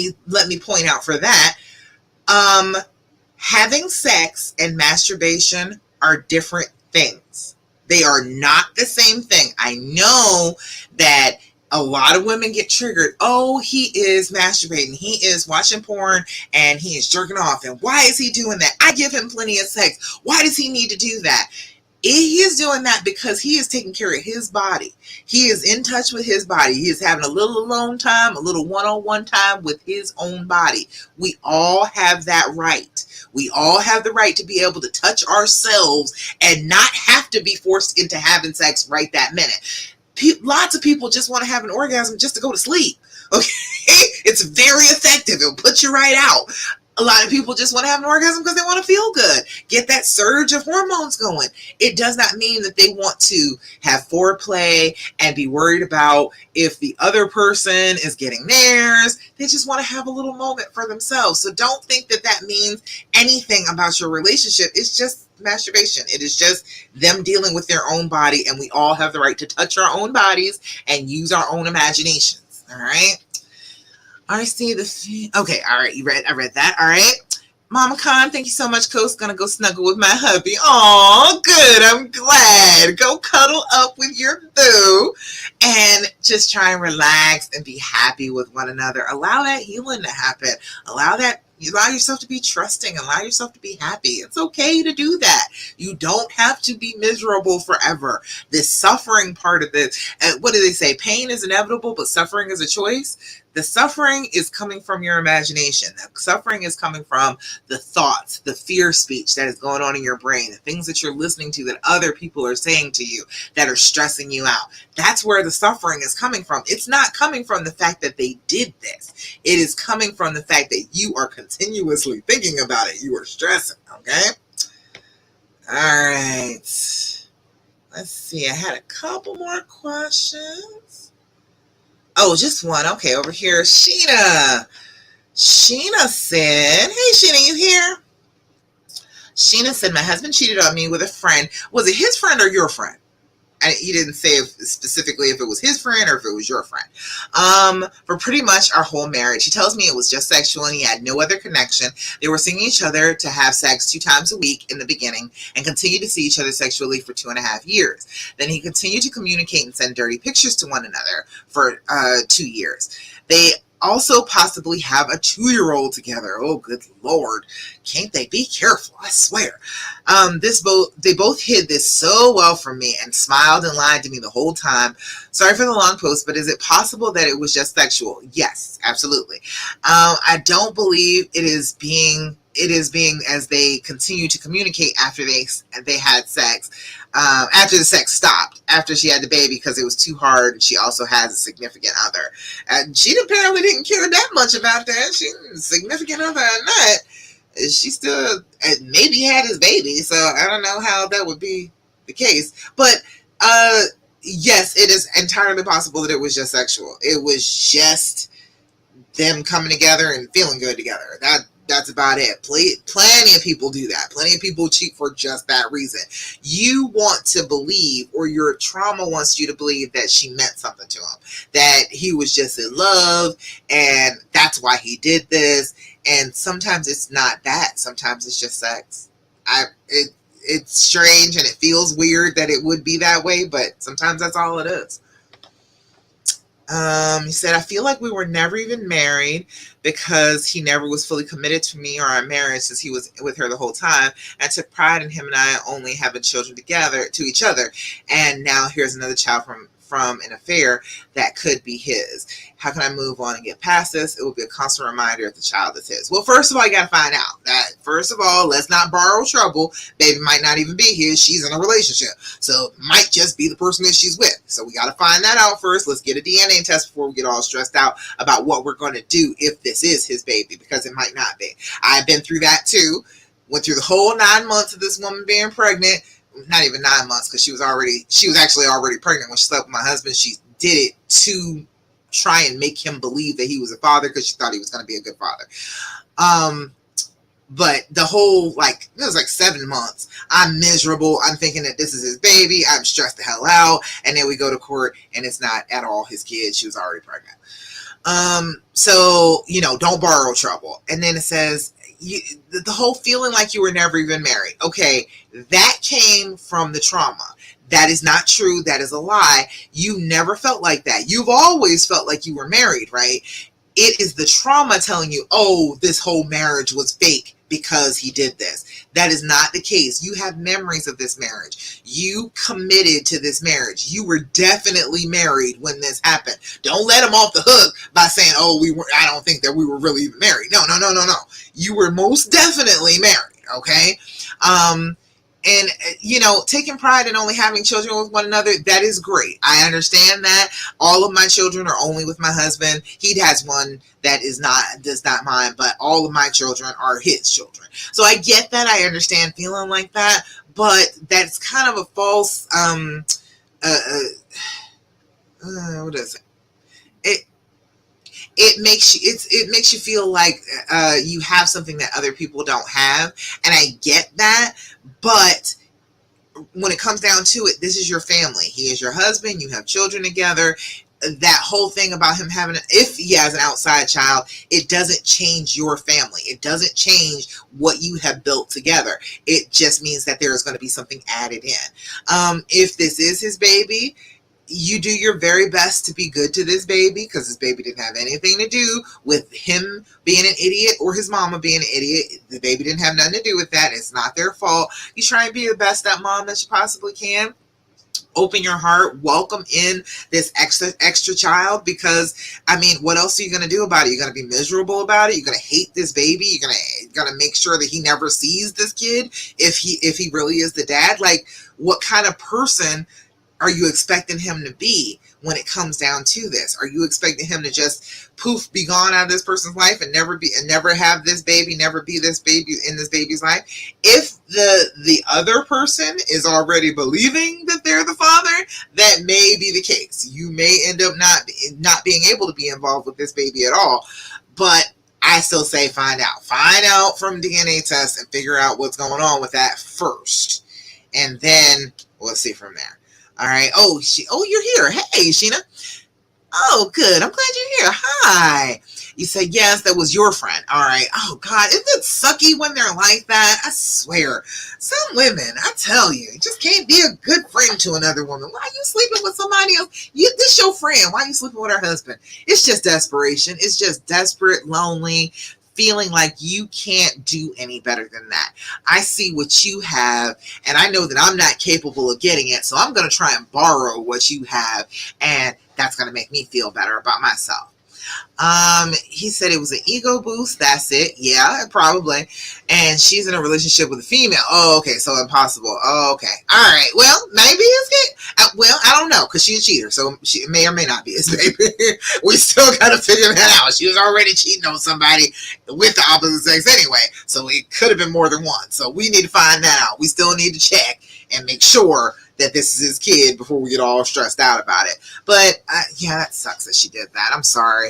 me point out for that, having sex and masturbation are different things. They are not the same thing. I know that a lot of women get triggered. Oh, he is masturbating. He is watching porn and he is jerking off. And why is he doing that? I give him plenty of sex. Why does he need to do that? He is doing that because he is taking care of his body. He is in touch with his body. He is having a little alone time, a little one-on-one time with his own body. We all have that right. We all have the right to be able to touch ourselves and not have to be forced into having sex right that minute. Lots of people just want to have an orgasm just to go to sleep. Okay? It's very effective. It'll put you right out. A lot of people just want to have an orgasm because they want to feel good. Get that surge of hormones going. It does not mean that they want to have foreplay and be worried about if the other person is getting theirs. They just want to have a little moment for themselves. So don't think that that means anything about your relationship. It's just masturbation. It is just them dealing with their own body, and we all have the right to touch our own bodies and use our own imaginations. All right? I see okay, all right, I read that. All right. Mama Khan, thank you so much, Coach. Gonna go snuggle with my hubby. Oh, good. I'm glad. Go cuddle up with your boo and just try and relax and be happy with one another. Allow that healing to happen. Allow yourself to be trusting. Allow yourself to be happy. It's okay to do that. You don't have to be miserable forever. This suffering part of this, what do they say? Pain is inevitable, but suffering is a choice. The suffering is coming from your imagination. The suffering is coming from the thoughts, the fear speech that is going on in your brain, the things that you're listening to that other people are saying to you that are stressing you out. That's where the suffering is coming from. It's not coming from the fact that they did this. It is coming from the fact that you are continuously thinking about it. You are stressing, okay? All right. Let's see. I had a couple more questions. Oh, just one. Okay, over here, Sheena. Sheena said, hey, Sheena, you here? Sheena said, my husband cheated on me with a friend. Was it his friend or your friend? He didn't say specifically if it was his friend or if it was your friend. For pretty much our whole marriage. He tells me it was just sexual and he had no other connection. They were seeing each other to have sex 2 times a week in the beginning and continued to see each other sexually for 2.5 years. Then he continued to communicate and send dirty pictures to one another for 2 years. They also possibly have a 2-year-old together. Oh, good Lord. Can't they be careful? I swear. They both hid this so well from me and smiled and lied to me the whole time. Sorry for the long post, but is it possible that it was just sexual? Yes, absolutely. I don't believe it is being it is being as they continue to communicate after they had sex, after the sex stopped, after she had the baby, because it was too hard. And she also has a significant other, and she apparently didn't care that much about that. She significant other or not, she still maybe had his baby. So I don't know how that would be the case, but yes, it is entirely possible that it was just sexual. It was just them coming together and feeling good together. That's about it. Plenty of people do that. Plenty of people cheat for just that reason. You want to believe, or your trauma wants you to believe, that she meant something to him, that he was just in love, and that's why he did this. And sometimes it's not that. Sometimes it's just sex. It's strange and it feels weird that it would be that way, but sometimes that's all it is. He said, I feel like we were never even married because he never was fully committed to me or our marriage, since he was with her the whole time. I took pride in him and I only having children together to each other. And now here's another child from an affair that could be his. How can I move on and get past this? It will be a constant reminder if the child is his. Well, first of all, you got to find out that, first of all, let's not borrow trouble. Baby might not even be his. She's in a relationship. So it might just be the person that she's with. So we got to find that out first. Let's get a DNA test before we get all stressed out about what we're going to do if this is his baby, because it might not be. I've been through that too. Went through the whole 9 months of this woman being pregnant. Not even 9 months, because she was actually already pregnant when she slept with my husband. She did it to try and make him believe that he was a father, because she thought he was going to be a good father. But the whole, it was 7 months. I'm miserable. I'm thinking that this is his baby. I'm stressed the hell out. And then we go to court and it's not at all his kid. She was already pregnant. So, don't borrow trouble. And then it says, the whole feeling like you were never even married. Okay, that came from the trauma. That is not true. That is a lie. You never felt like that. You've always felt like you were married, right? It is the trauma telling you, oh, this whole marriage was fake because he did this. That is not the case. You have memories of this marriage. You committed to this marriage. You were definitely married when this happened. Don't let him off the hook by saying, oh, I don't think that we were really even married. No. You were most definitely married, okay? And, taking pride in only having children with one another, that is great. I understand that. All of my children are only with my husband. He has one that does not mine, but all of my children are his children. So I get that. I understand feeling like that, but that's kind of a false, what is it? It makes you feel like you have something that other people don't have, and I get that, but when it comes down to it, this is your family. He is your husband. You have children together. That whole thing about him if he has an outside child, it doesn't change your family. It doesn't change what you have built together. It just means that there is going to be something added in. If this is his baby, you do your very best to be good to this baby, because this baby didn't have anything to do with him being an idiot or his mama being an idiot. The baby didn't have nothing to do with that. It's not their fault. You try and be the best stepmom that you possibly can. Open your heart, welcome in this extra child, because what else are you going to do about it? You're going to be miserable about it. You're going to hate this baby. You're going to make sure that he never sees this kid if he really is the dad. What kind of person are you expecting him to be when it comes down to this? Are you expecting him to just poof, be gone out of this person's life and never have this baby, never be this baby in this baby's life? If the other person is already believing that they're the father, that may be the case. You may end up not being able to be involved with this baby at all. But I still say find out from DNA tests and figure out what's going on with that first, and then we'll see from there. All right. Oh, you're here. Hey, Sheena. Oh, good. I'm glad you're here. Hi. You said, yes, that was your friend. All right. Oh, God. Isn't it sucky when they're like that? I swear. Some women, I tell you, just can't be a good friend to another woman. Why are you sleeping with somebody else? This your friend. Why are you sleeping with her husband? It's just desperation. It's just desperate, lonely, feeling like you can't do any better than that. I see what you have, and I know that I'm not capable of getting it, so I'm going to try and borrow what you have, and that's going to make me feel better about myself. He said it was an ego boost. That's it. Yeah, probably. And she's in a relationship with a female. Oh, okay. So impossible. Oh, okay. All right. Well, maybe it's good. Well, I don't know because she's a cheater, so she may or may not be his baby. We still got to figure that out. She was already cheating on somebody with the opposite sex anyway, so it could have been more than one. So we need to find that out. We still need to check and make sure that this is his kid before we get all stressed out about it. But yeah, that sucks that she did that. I'm sorry.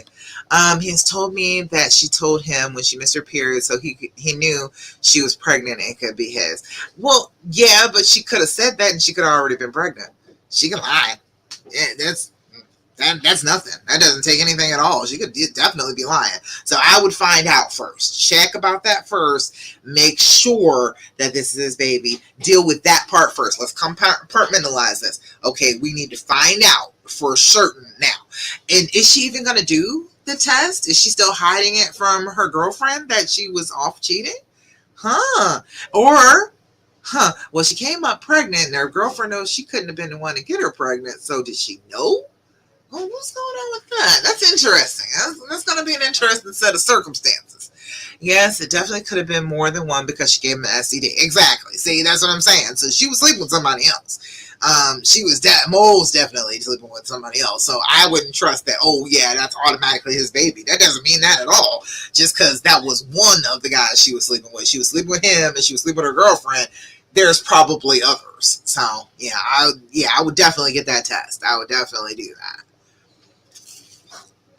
He has told me that she told him when she missed her period, so he knew she was pregnant and it could be his. Well, yeah, but she could have said that and she could have already been pregnant. She can lie. Yeah, that's nothing. That doesn't take anything at all. She could definitely be lying. So I would find out first. Check about that first. Make sure that this is his baby. Deal with that part first. Let's compartmentalize this. Okay, we need to find out for certain now. And is she even going to do the test? Is she still hiding it from her girlfriend that she was off cheating? Or, well, she came up pregnant and her girlfriend knows she couldn't have been the one to get her pregnant. So did she know? Oh, what's going on with that? That's interesting. That's going to be an interesting set of circumstances. Yes, it definitely could have been more than one because she gave him an STD. Exactly. See, that's what I'm saying. So she was sleeping with somebody else. She was most definitely sleeping with somebody else. So I wouldn't trust that, oh, yeah, that's automatically his baby. That doesn't mean that at all. Just because that was one of the guys she was sleeping with. She was sleeping with him and she was sleeping with her girlfriend. There's probably others. So, yeah, I would definitely get that test. I would definitely do that.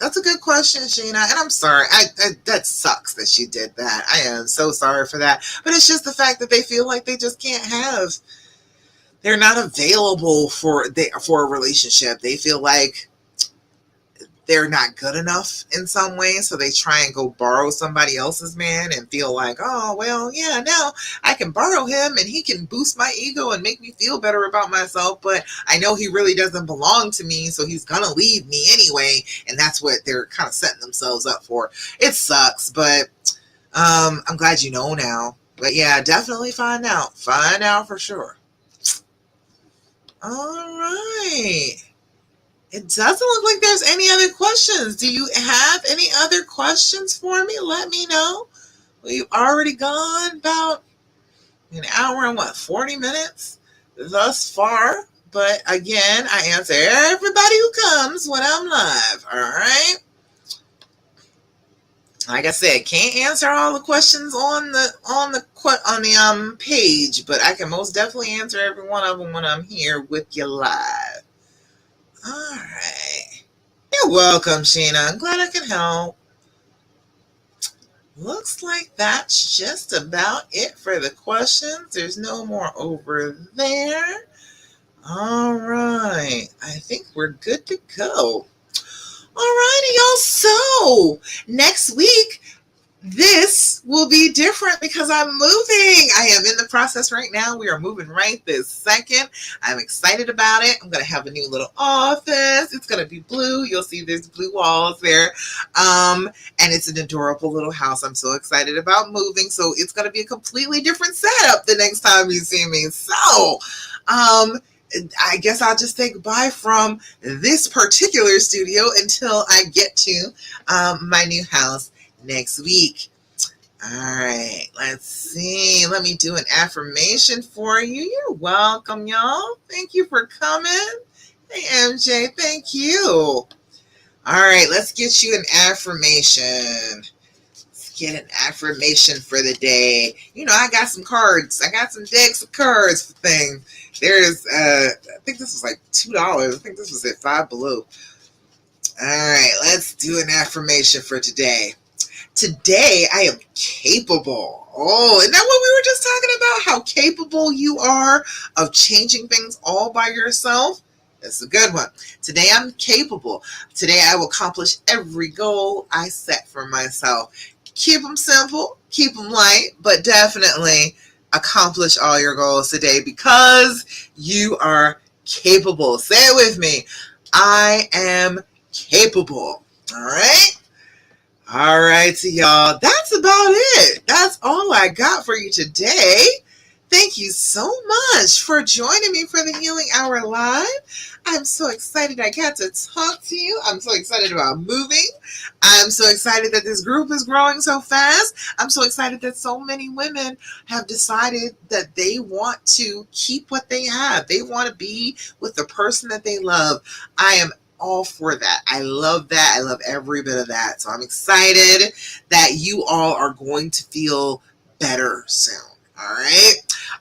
That's a good question, Sheena. And I'm sorry. That sucks that she did that. I am so sorry for that. But it's just the fact that they feel like they just can't have. They're not available for a relationship. They feel like they're not good enough in some way, so they try and go borrow somebody else's man and feel like, oh, well, yeah, now I can borrow him and he can boost my ego and make me feel better about myself, but I know he really doesn't belong to me, so he's gonna leave me anyway, and that's what they're kind of setting themselves up for. It sucks, but I'm glad you know now. But yeah, definitely find out for sure. All right. It doesn't look like there's any other questions. Do you have any other questions for me? Let me know. We've already gone about an hour and 40 minutes thus far. But again, I answer everybody who comes when I'm live. All right. Like I said, can't answer all the questions on the page, but I can most definitely answer every one of them when I'm here with you live. All right. You're welcome, Sheena. I'm glad I can help. Looks like that's just about it for the questions. There's no more over there. All right. I think we're good to go. All righty, y'all. So next week, this will be different because I'm moving. I am in the process right now. We are moving right this second. I'm excited about it. I'm going to have a new little office. It's going to be blue. You'll see there's blue walls there. And it's an adorable little house. I'm so excited about moving. So it's going to be a completely different setup the next time you see me. So, I guess I'll just say goodbye from this particular studio until I get to my new house next week. All right, let's see. Let me do an affirmation for you. You're welcome, y'all. Thank you for coming. Hey, MJ, thank you. All right, let's get you an affirmation. Let's get an affirmation for the day. You know, I got some cards. I got some decks of cards for things. There's, I think this was like $2. I think this was at Five Below. All right, let's do an affirmation for today. Today, I am capable. Oh, isn't that what we were just talking about? How capable you are of changing things all by yourself? That's a good one. Today, I'm capable. Today, I will accomplish every goal I set for myself. Keep them simple, keep them light, but definitely accomplish all your goals today because you are capable. Say it with me. I am capable. All right? All right, so y'all, that's about it. That's all I got for you today. Thank you so much for joining me for the Healing Hour Live. I'm so excited I got to talk to you. I'm so excited about moving. I'm so excited that this group is growing so fast. I'm so excited that so many women have decided that they want to keep what they have. They want to be with the person that they love. I am all for that. I love that. I love every bit of that. So I'm excited that you all are going to feel better soon. All right.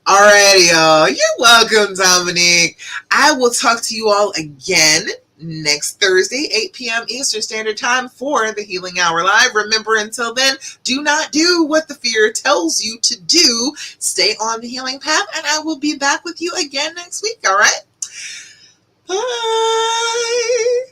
All righty, y'all. You're welcome, Dominique. I will talk to you all again next Thursday, 8 p.m. Eastern Standard Time for the Healing Hour Live. Remember, until then, do not do what the fear tells you to do. Stay on the healing path, and I will be back with you again next week. All right? Bye.